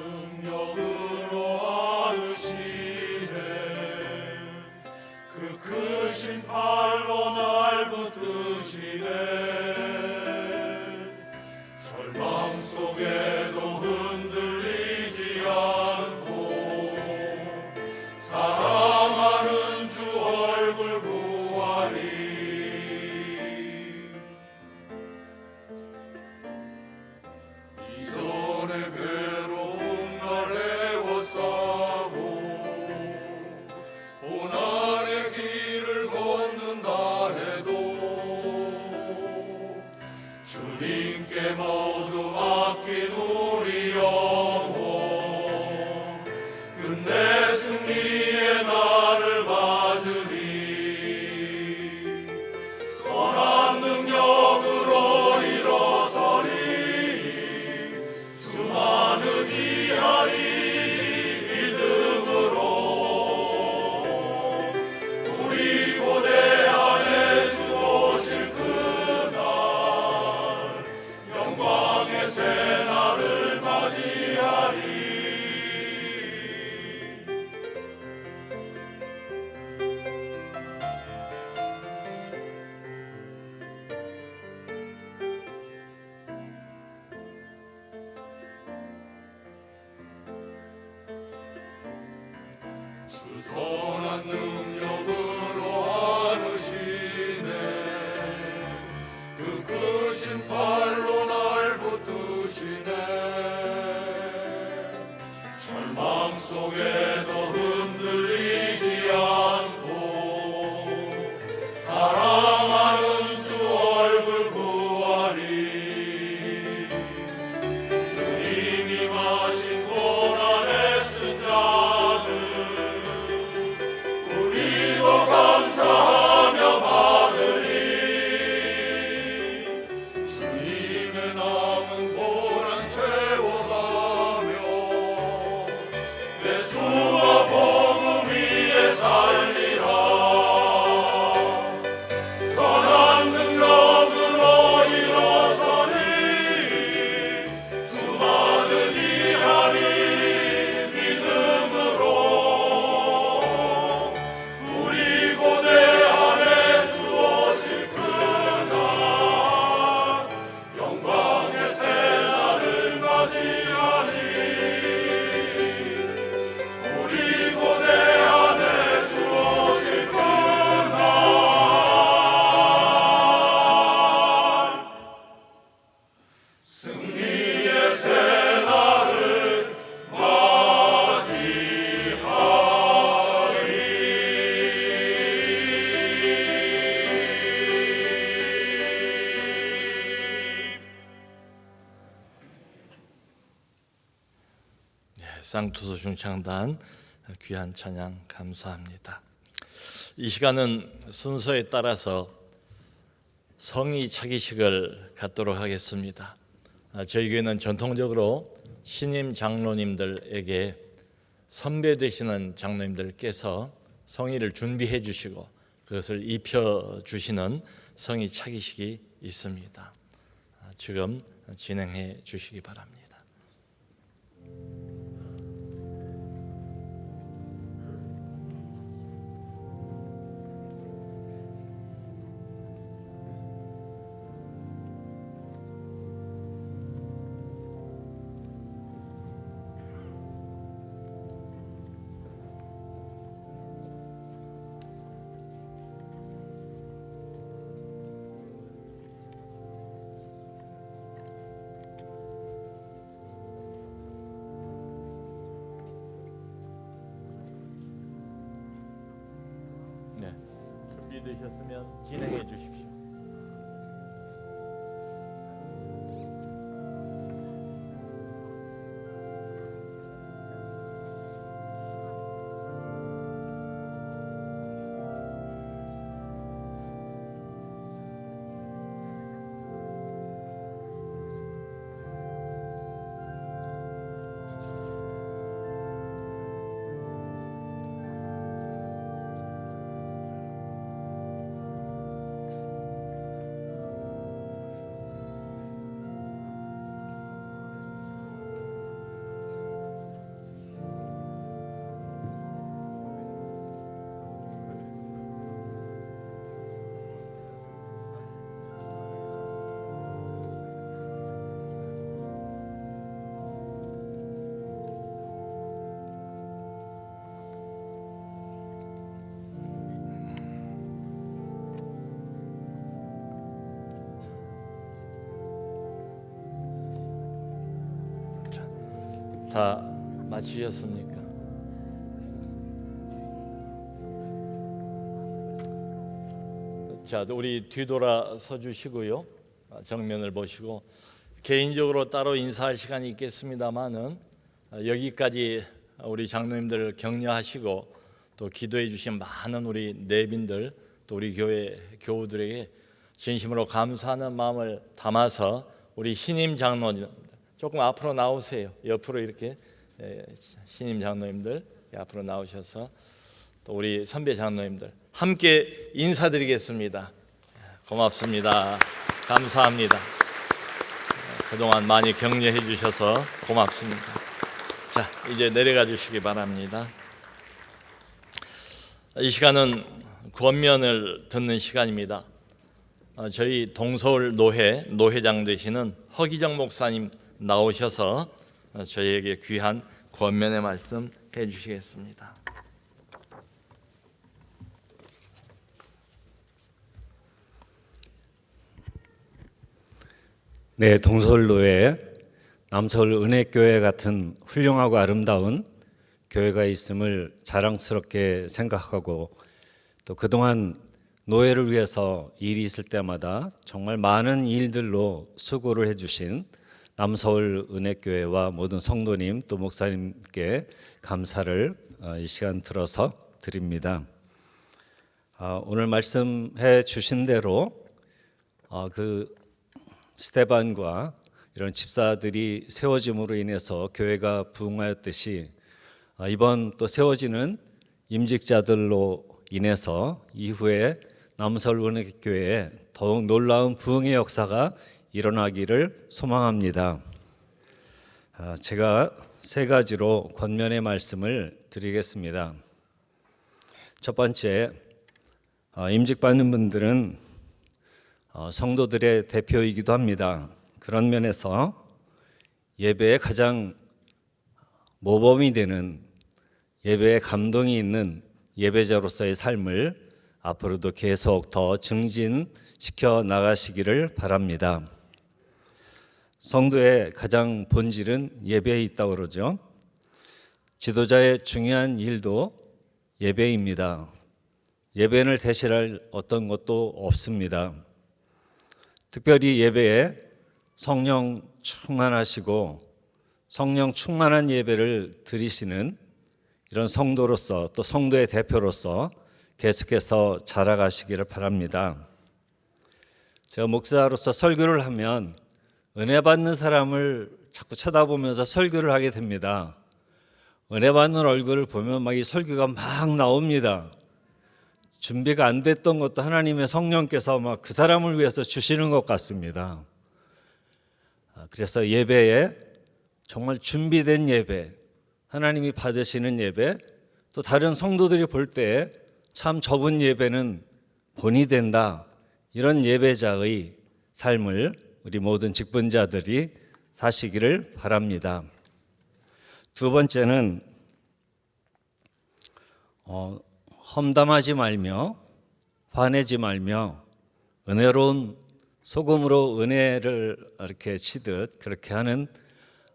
S3: 능력으로 안으시네. 그 크신 팔로 날 붙드시네. 절망 속에도 흔들리지 않고 사랑하는 주 얼굴 구하리. 주님이 마신 고난의 쓴 자는 감사하며 받으리. 주님의 남은 고난 채워가며 예수와 복음 위에 살리라. 선한 능력으로 일어서니 주만 의지하리. 믿음으로 우리 고대 안에 주오실 그날 영광의 새날을 맞이하리. 우리 고대 안에 주오실 그날 승리의 새날을
S1: 쌍투수 중창단 귀한 찬양 감사합니다. 이 시간은 순서에 따라서 성의 차기식을 갖도록 하겠습니다. 저희 교회는 전통적으로 신임 장로님들에게 선배 되시는 장로님들께서 성의를 준비해 주시고 그것을 입혀 주시는 성의 차기식이 있습니다. 지금 진행해 주시기 바랍니다. 네, 준비되셨으면 진행해 주십시오. 다 마치셨습니까? 자, 우리 뒤돌아 서 주시고요. 정면을 보시고 개인적으로 따로 인사할 시간이 있겠습니다만은 여기까지 우리 장로님들 격려하시고 또 기도해 주신 많은 우리 내빈들 또 우리 교회 교우들에게 진심으로 감사하는 마음을 담아서 우리 신임 장로님 조금 앞으로 나오세요. 옆으로 이렇게 신임 장로님들 앞으로 나오셔서 또 우리 선배 장로님들 함께 인사드리겠습니다. 고맙습니다. 감사합니다. 그동안 많이 격려해 주셔서 고맙습니다. 자, 이제 내려가 주시기 바랍니다. 이 시간은 권면을 듣는 시간입니다. 저희 동서울 노회장 되시는 허기정 목사님 나오셔서 저희에게 귀한 권면의 말씀 해주시겠습니다.
S7: 네, 동서울로에 남서울 은혜교회 같은 훌륭하고 아름다운 교회가 있음을 자랑스럽게 생각하고 또 그동안 노예를 위해서 일이 있을 때마다 정말 많은 일들로 수고를 해주신 남서울 은혜교회와 모든 성도님 또 목사님께 감사를 이 시간 들어서 드립니다. 오늘 말씀해 주신 대로 그 스데반과 이런 집사들이 세워짐으로 인해서 교회가 부흥하였듯이 이번 또 세워지는 임직자들로 인해서 이후에 남서울 은혜교회에 더욱 놀라운 부흥의 역사가 일어나기를 소망합니다. 제가 세 가지로 권면의 말씀을 드리겠습니다. 첫 번째, 임직받는 분들은 성도들의 대표이기도 합니다. 그런 면에서 예배에 가장 모범이 되는 예배에 감동이 있는 예배자로서의 삶을 앞으로도 계속 더 증진시켜 나가시기를 바랍니다. 성도의 가장 본질은 예배에 있다고 그러죠. 지도자의 중요한 일도 예배입니다. 예배를 대신할 어떤 것도 없습니다. 특별히 예배에 성령 충만하시고 성령 충만한 예배를 드리시는 이런 성도로서 또 성도의 대표로서 계속해서 자라가시기를 바랍니다. 제가 목사로서 설교를 하면 은혜 받는 사람을 자꾸 쳐다보면서 설교를 하게 됩니다. 은혜 받는 얼굴을 보면 막 이 설교가 막 나옵니다. 준비가 안 됐던 것도 하나님의 성령께서 막 그 사람을 위해서 주시는 것 같습니다. 그래서 예배에 정말 준비된 예배, 하나님이 받으시는 예배, 또 다른 성도들이 볼 때 참 저분 예배는 본이 된다, 이런 예배자의 삶을 우리 모든 직분자들이 사시기를 바랍니다. 두 번째는 험담하지 말며 화내지 말며 은혜로운 소금으로 은혜를 이렇게 치듯 그렇게 하는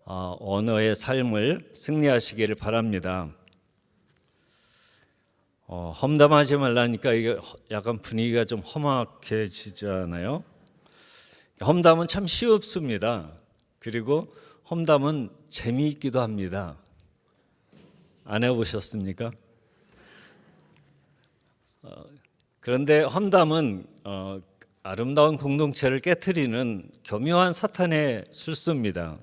S7: 언어의 삶을 승리하시기를 바랍니다. 험담하지 말라니까 이게 약간 분위기가 좀 험악해지잖아요. 험담은 참 쉽습니다. 그리고 험담은 재미있기도 합니다. 안 해보셨습니까? 그런데 험담은 아름다운 공동체를 깨트리는 교묘한 사탄의 술수입니다.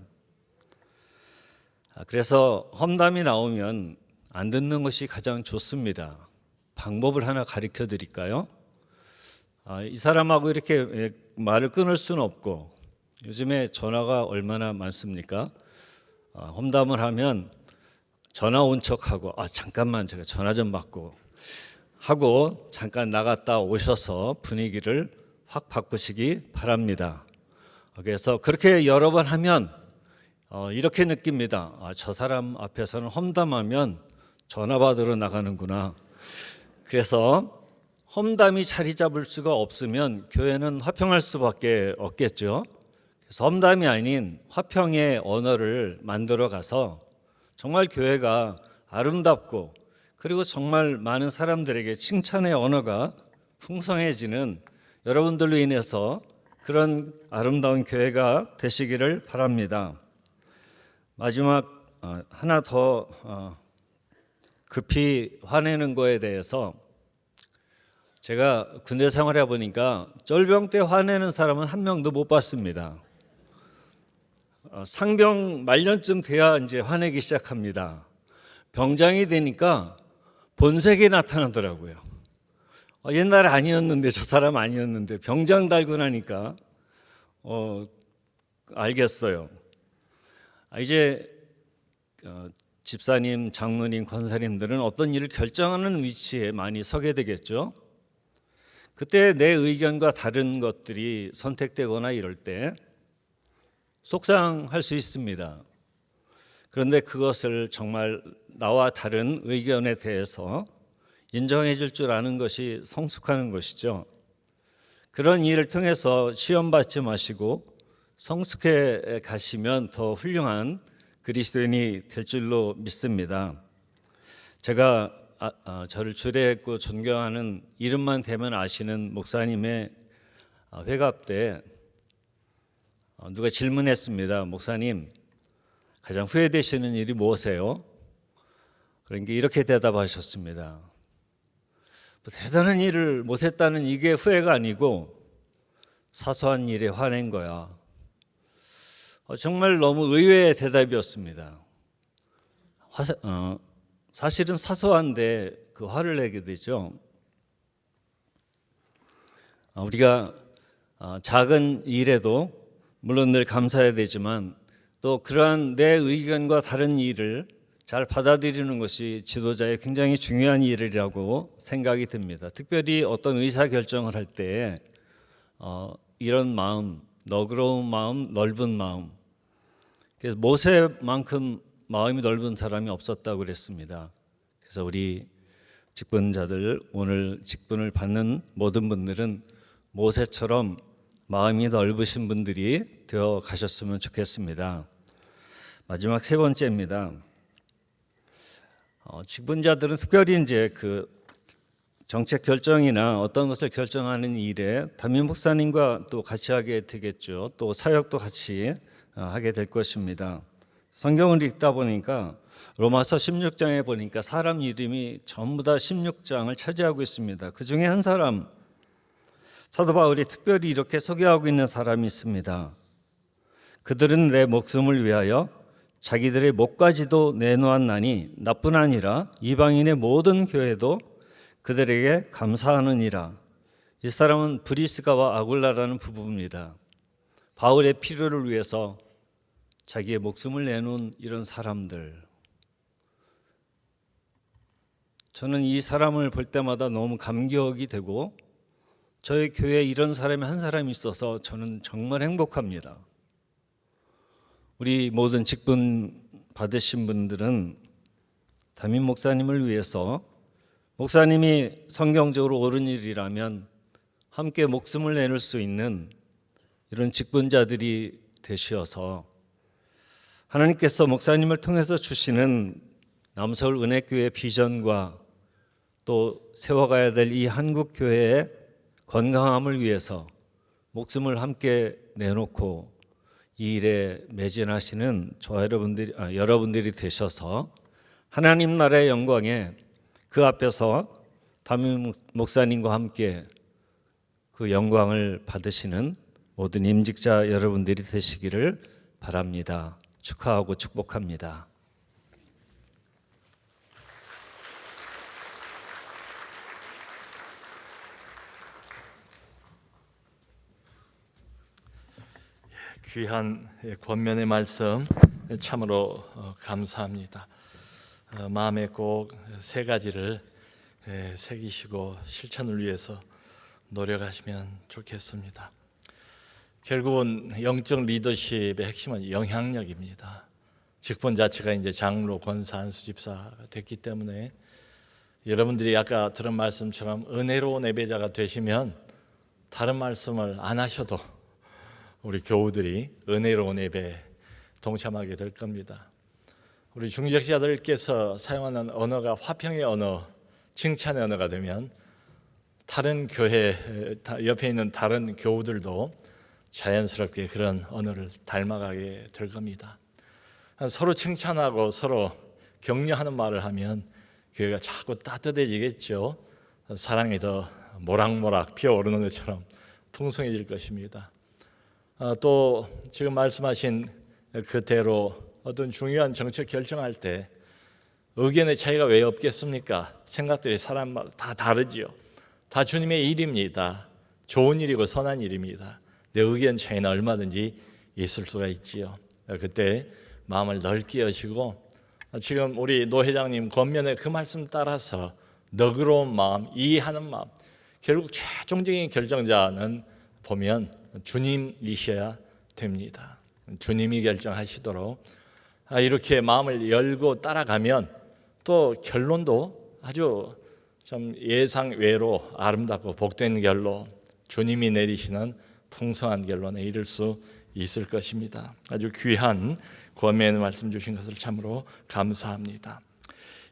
S7: 그래서 험담이 나오면 안 듣는 것이 가장 좋습니다. 방법을 하나 가르쳐 드릴까요? 이 사람하고 이렇게 말을 끊을 수는 없고, 요즘에 전화가 얼마나 많습니까? 험담을 하면 전화 온 척하고 잠깐만 제가 전화 좀 받고 하고 잠깐 나갔다 오셔서 분위기를 확 바꾸시기 바랍니다. 그래서 그렇게 여러 번 하면 이렇게 느낍니다. 저 사람 앞에서는 험담하면 전화 받으러 나가는구나. 그래서 험담이 자리 잡을 수가 없으면 교회는 화평할 수밖에 없겠죠. 그래서 험담이 아닌 화평의 언어를 만들어 가서 정말 교회가 아름답고 그리고 정말 많은 사람들에게 칭찬의 언어가 풍성해지는 여러분들로 인해서 그런 아름다운 교회가 되시기를 바랍니다. 마지막 하나 더 급히 화내는 거에 대해서 제가 군대 생활해 보니까 쫄병 때 화내는 사람은 한 명도 못 봤습니다. 상병 말년쯤 돼야 이제 화내기 시작합니다. 병장이 되니까 본색이 나타나더라고요. 옛날에 아니었는데, 저 사람 아니었는데 병장 달고 나니까 알겠어요. 이제 집사님, 장로님, 권사님들은 어떤 일을 결정하는 위치에 많이 서게 되겠죠. 그때 내 의견과 다른 것들이 선택되거나 이럴 때 속상할 수 있습니다. 그런데 그것을 정말 나와 다른 의견에 대해서 인정해 줄 줄 아는 것이 성숙하는 것이죠. 그런 일을 통해서 시험 받지 마시고 성숙해 가시면 더 훌륭한 그리스도인이 될 줄로 믿습니다. 제가 저를 주례했고 존경하는 이름만 대면 아시는 목사님의 회갑 때 누가 질문했습니다. 목사님, 가장 후회되시는 일이 무엇이에요? 그러니까 이렇게 대답하셨습니다. 대단한 일을 못했다는 이게 후회가 아니고 사소한 일에 화낸 거야. 정말 너무 의외의 대답이었습니다. 사실은 사소한데 그 화를 내게 되죠. 우리가 작은 일에도 물론 늘 감사해야 되지만 또 그러한 내 의견과 다른 일을 잘 받아들이는 것이 지도자의 굉장히 중요한 일이라고 생각이 듭니다. 특별히 어떤 의사결정을 할 때 이런 마음, 너그러운 마음, 넓은 마음, 그래서 모세만큼 마음이 넓은 사람이 없었다고 그랬습니다. 그래서 우리 직분자들, 오늘 직분을 받는 모든 분들은 모세처럼 마음이 넓으신 분들이 되어 가셨으면 좋겠습니다. 마지막 세 번째입니다. 직분자들은 특별히 이제 그 정책 결정이나 어떤 것을 결정하는 일에 담임 목사님과 또 같이 하게 되겠죠. 또 사역도 같이 하게 될 것입니다. 성경을 읽다 보니까 로마서 16장에 보니까 사람 이름이 전부 다 16장을 차지하고 있습니다. 그 중에 한 사람, 사도 바울이 특별히 이렇게 소개하고 있는 사람이 있습니다. 그들은 내 목숨을 위하여 자기들의 목까지도 내놓았나니 나뿐 아니라 이방인의 모든 교회도 그들에게 감사하느니라. 이 사람은 브리스가와 아굴라라는 부부입니다. 바울의 필요를 위해서 자기의 목숨을 내놓은 이런 사람들. 저는 이 사람을 볼 때마다 너무 감격이 되고 저희 교회에 이런 사람이 한 사람이 있어서 저는 정말 행복합니다. 우리 모든 직분 받으신 분들은 담임 목사님을 위해서 목사님이 성경적으로 옳은 일이라면 함께 목숨을 내놓을 수 있는 이런 직분자들이 되시어서 하나님께서 목사님을 통해서 주시는 남서울 은혜교회 비전과 또 세워가야 될 이 한국교회의 건강함을 위해서 목숨을 함께 내놓고 이 일에 매진하시는 여러분들이 되셔서 하나님 나라의 영광에 그 앞에서 담임 목사님과 함께 그 영광을 받으시는 모든 임직자 여러분들이 되시기를 바랍니다. 축하하고 축복합니다.
S1: 귀한 권면의 말씀 참으로 감사합니다. 마음에 꼭 세 가지를 새기시고 실천을 위해서 노력하시면 좋겠습니다. 결국은 영적 리더십의 핵심은 영향력입니다. 직분 자체가 이제 장로, 권사, 안수집사가 됐기 때문에 여러분들이 아까 들은 말씀처럼 은혜로운 예배자가 되시면 다른 말씀을 안 하셔도 우리 교우들이 은혜로운 예배에 동참하게 될 겁니다. 우리 중직자들께서 사용하는 언어가 화평의 언어, 칭찬의 언어가 되면 다른 교회 옆에 있는 다른 교우들도 자연스럽게 그런 언어를 닮아가게 될 겁니다. 서로 칭찬하고 서로 격려하는 말을 하면 교회가 자꾸 따뜻해지겠죠. 사랑이 더 모락모락 피어오르는 것처럼 풍성해질 것입니다. 또 지금 말씀하신 그대로 어떤 중요한 정책 결정할 때 의견의 차이가 왜 없겠습니까? 생각들이 사람마다 다 다르지요. 다 주님의 일입니다. 좋은 일이고 선한 일입니다. 내 의견 차이는 얼마든지 있을 수가 있지요. 그때 마음을 넓게 여시고 지금 우리 노 회장님 권면의 그 말씀 따라서 너그러운 마음, 이해하는 마음, 결국 최종적인 결정자는 보면 주님이셔야 됩니다. 주님이 결정하시도록 이렇게 마음을 열고 따라가면 또 결론도 아주 좀 예상외로 아름답고 복된 결론, 주님이 내리시는 풍성한 결론에 이를 수 있을 것입니다. 아주 귀한 권면의 말씀 주신 것을 참으로 감사합니다.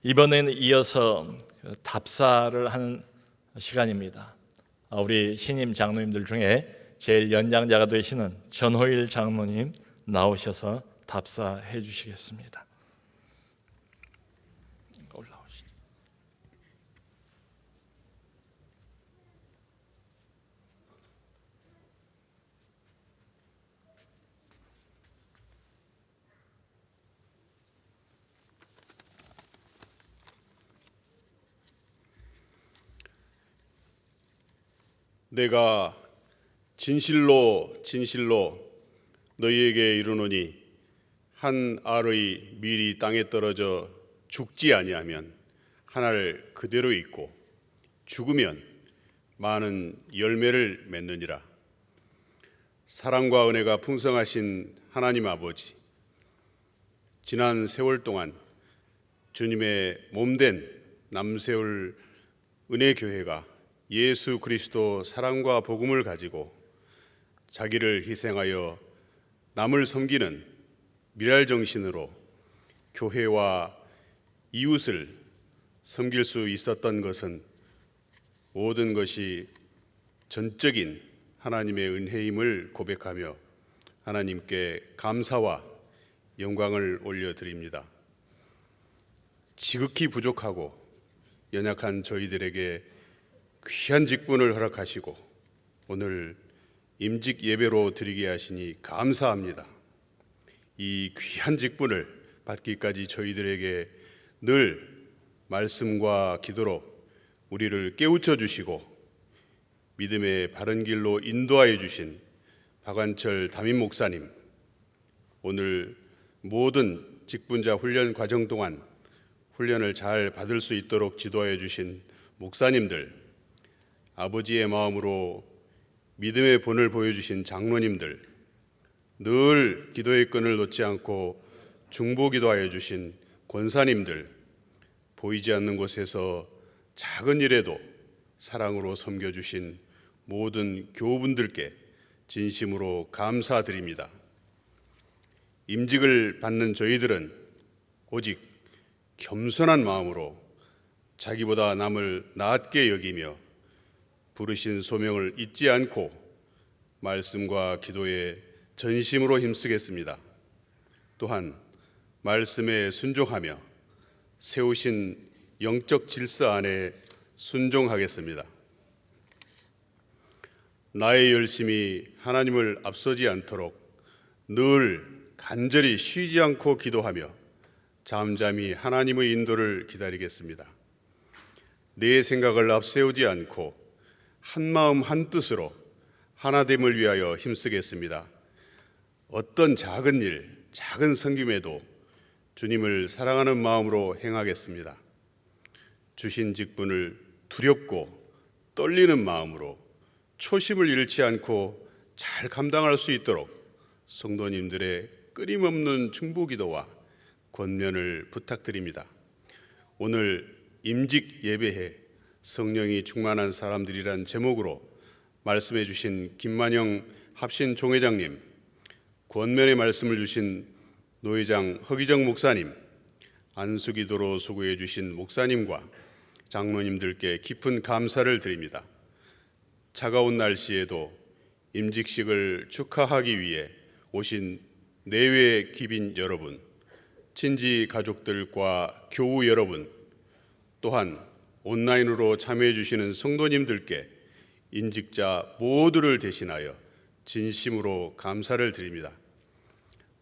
S1: 이번에는 이어서 답사를 하는 시간입니다. 우리 신임 장로님들 중에 제일 연장자가 되시는 전호일 장로님 나오셔서 답사해 주시겠습니다. 올라오시죠.
S8: 내가 진실로 진실로 너희에게 이르노니 한 알의 밀이 땅에 떨어져 죽지 아니하면 한 알 그대로 있고 죽으면 많은 열매를 맺느니라. 사랑과 은혜가 풍성하신 하나님 아버지, 지난 세월 동안 주님의 몸된 남세울 은혜교회가 예수 그리스도 사랑과 복음을 가지고 자기를 희생하여 남을 섬기는 미랄 정신으로 교회와 이웃을 섬길 수 있었던 것은 모든 것이 전적인 하나님의 은혜임을 고백하며 하나님께 감사와 영광을 올려드립니다. 지극히 부족하고 연약한 저희들에게 귀한 직분을 허락하시고 오늘 임직 예배로 드리게 하시니 감사합니다. 이 귀한 직분을 받기까지 저희들에게 늘 말씀과 기도로 우리를 깨우쳐 주시고 믿음의 바른 길로 인도하여 주신 박완철 담임 목사님, 오늘 모든 직분자 훈련 과정 동안 훈련을 잘 받을 수 있도록 지도하여 주신 목사님들, 아버지의 마음으로 믿음의 본을 보여주신 장로님들, 늘 기도의 끈을 놓지 않고 중보기도하여 주신 권사님들, 보이지 않는 곳에서 작은 일에도 사랑으로 섬겨주신 모든 교우분들께 진심으로 감사드립니다. 임직을 받는 저희들은 오직 겸손한 마음으로 자기보다 남을 낮게 여기며 부르신 소명을 잊지 않고 말씀과 기도에 전심으로 힘쓰겠습니다. 또한 말씀에 순종하며 세우신 영적 질서 안에 순종하겠습니다. 나의 열심이 하나님을 앞서지 않도록 늘 간절히 쉬지 않고 기도하며 잠잠히 하나님의 인도를 기다리겠습니다. 내 생각을 앞세우지 않고 한마음 한뜻으로 하나됨을 위하여 힘쓰겠습니다. 어떤 작은 일, 작은 섬김에도 주님을 사랑하는 마음으로 행하겠습니다. 주신 직분을 두렵고 떨리는 마음으로 초심을 잃지 않고 잘 감당할 수 있도록 성도님들의 끊임없는 중보기도와 권면을 부탁드립니다. 오늘 임직 예배에 성령이 충만한 사람들이란 제목으로 말씀해 주신 김만영 합신 총회장님, 권면의 말씀을 주신 노회장 허기정 목사님, 안수기도로 수고해 주신 목사님과 장로님들께 깊은 감사를 드립니다. 차가운 날씨에도 임직식을 축하하기 위해 오신 내외 귀빈 여러분, 친지 가족들과 교우 여러분, 또한 온라인으로 참여해 주시는 성도님들께 임직자 모두를 대신하여 진심으로 감사를 드립니다.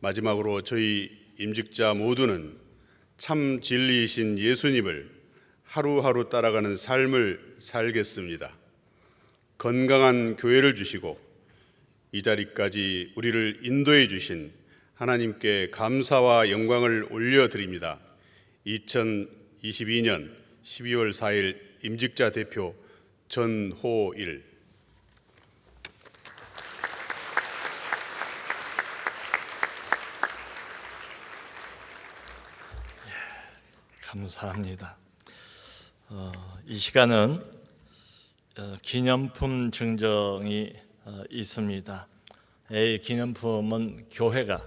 S8: 마지막으로 저희 임직자 모두는 참 진리이신 예수님을 하루하루 따라가는 삶을 살겠습니다. 건강한 교회를 주시고 이 자리까지 우리를 인도해 주신 하나님께 감사와 영광을 올려드립니다. 2022년 12월 4일 임직자 대표 전호일.
S1: 감사합니다. 이 시간은 기념품 증정이 있습니다. 이 기념품은 교회가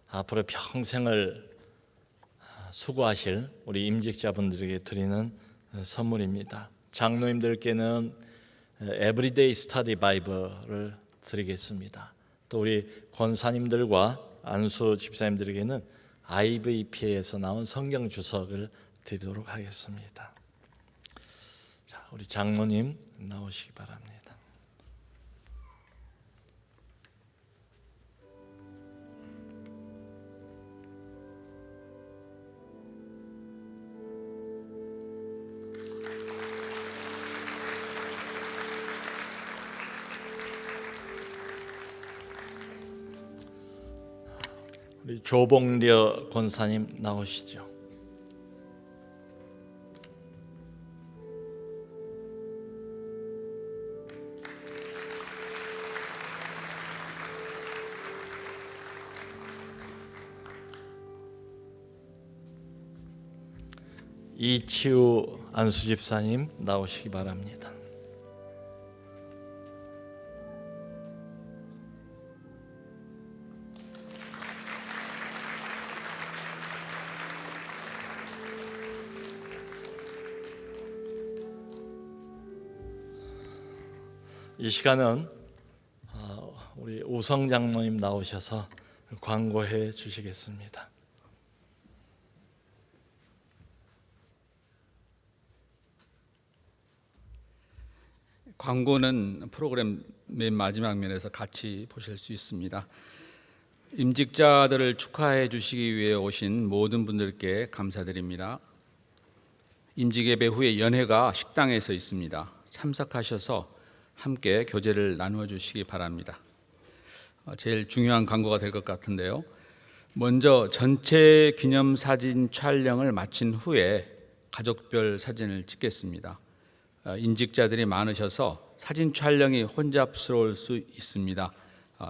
S1: 앞으로 평생을 수고하실 우리 임직자분들에게 드리는 선물입니다. 장로님들께는 에브리데이 스터디 바이블을 드리겠습니다. 또 우리 권사님들과 안수 집사님들에게는 IVP에서 나온 성경 주석을 드리도록 하겠습니다. 자, 우리 장로님 나오시기 바랍니다. 우리 조봉려 권사님 나오시죠. 이치우 안수집사님 나오시기 바랍니다. 이 시간은 우리 우성 장로님 나오셔서 광고해 주시겠습니다.
S9: 광고는 프로그램 맨 마지막 면에서 같이 보실 수 있습니다. 임직자들을 축하해 주시기 위해 오신 모든 분들께 감사드립니다. 임직 예배 후에 연회가 식당에서 있습니다. 참석하셔서 함께 교제를 나누어 주시기 바랍니다. 제일 중요한 광고가 될 것 같은데요. 먼저 전체 기념사진 촬영을 마친 후에 가족별 사진을 찍겠습니다. 임직자들이 많으셔서 사진 촬영이 혼잡스러울 수 있습니다.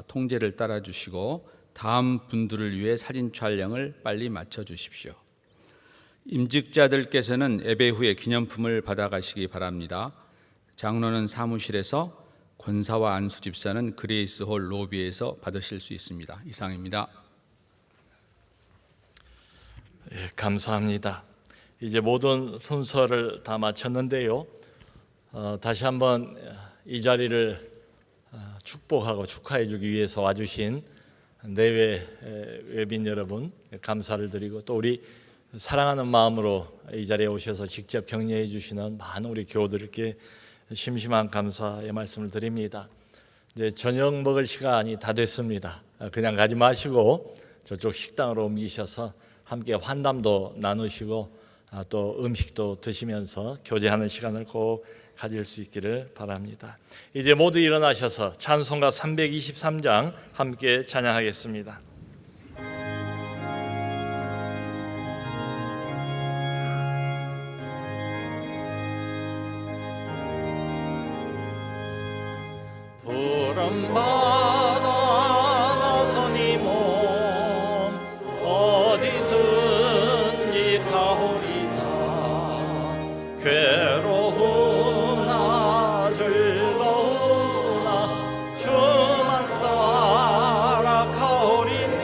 S9: 통제를 따라 주시고 다음 분들을 위해 사진 촬영을 빨리 마쳐 주십시오. 임직자들께서는 예배 후에 기념품을 받아가시기 바랍니다. 장로는 사무실에서, 권사와 안수 집사는 그레이스 홀 로비에서 받으실 수 있습니다. 이상입니다.
S1: 예, 감사합니다. 이제 모든 순서를 다 마쳤는데요. 다시 한번 이 자리를 축복하고 축하해 주기 위해서 와주신 내외 외빈 여러분 감사를 드리고, 또 우리 사랑하는 마음으로 이 자리에 오셔서 직접 격려해 주시는 많은 우리 교우들께 심심한 감사의 말씀을 드립니다. 이제 저녁 먹을 시간이 다 됐습니다. 그냥 가지 마시고 저쪽 식당으로 옮기셔서 함께 환담도 나누시고 또 음식도 드시면서 교제하는 시간을 꼭 가질 수 있기를 바랍니다. 이제 모두 일어나셔서 찬송가 323장 함께 찬양하겠습니다. 푸른 바다 나서니 몸 어디든지 가오리다. 괴로우나 즐거우나 주만 따라 가오리니.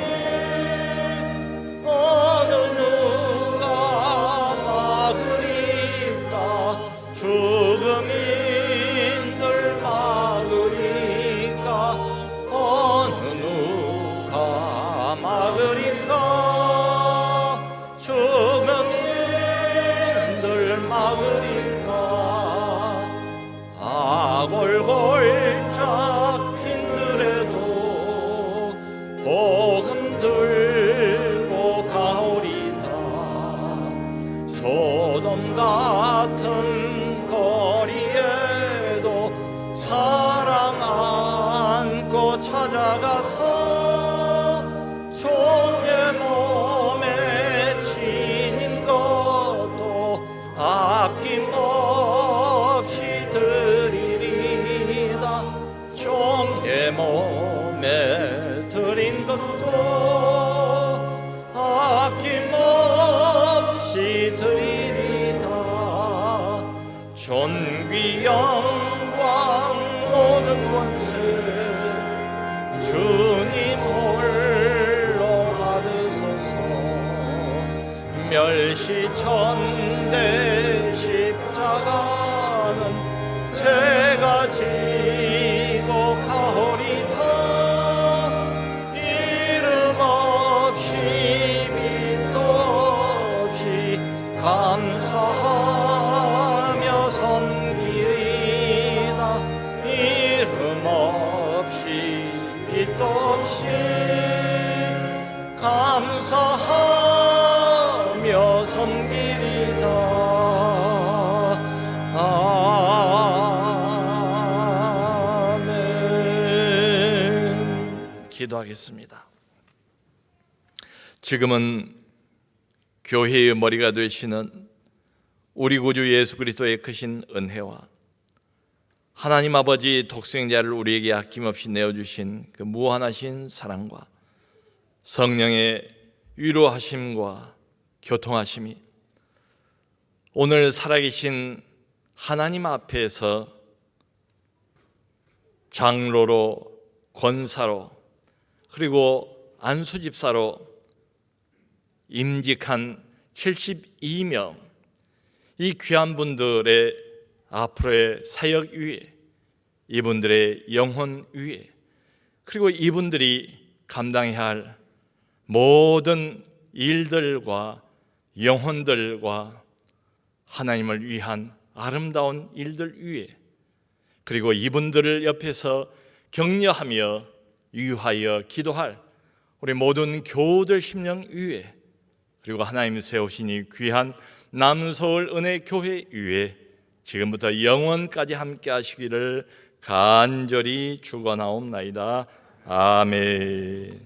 S1: 어느 누가 막으리까 죽음이 늘 막으리까. 어느 누가 막으리까 죽음이 늘 막으리까. 아골골 잡힌 들에도 복음 들고 가오리다. 소돔 같은 거리에도 사랑 안고 찾아가서 종의 몸에 지닌 것도 아낌없이 드리리다. 종의 몸에 드린 것도 아낌없이 드리리다. 존귀 영광 모든 권세 주님 홀로 받으소서. 멸시천대 십자가는 제가 지고 가오리다. 이름 없이 밑도 없이 감사하며 섬기리다. 이름 없이 빛도 없이 감사하며 섬기리다. 아멘. 기도하겠습니다. 지금은 교회의 머리가 되시는 우리 구주 예수 그리스도의 크신 은혜와 하나님 아버지 독생자를 우리에게 아낌없이 내어주신 그 무한하신 사랑과 성령의 위로하심과 교통하심이 오늘 살아계신 하나님 앞에서 장로로, 권사로, 그리고 안수집사로 임직한 72명 이 귀한 분들의 앞으로의 사역 위에, 이분들의 영혼 위에, 그리고 이분들이 감당해야 할 모든 일들과 영혼들과 하나님을 위한 아름다운 일들 위에, 그리고 이분들을 옆에서 격려하며 위하여 기도할 우리 모든 교우들 심령 위에, 그리고 하나님 세우신 이 귀한 남서울 은혜 교회 위에 지금부터 영원까지 함께 하시기를 간절히 축원하옵나이다. 아멘.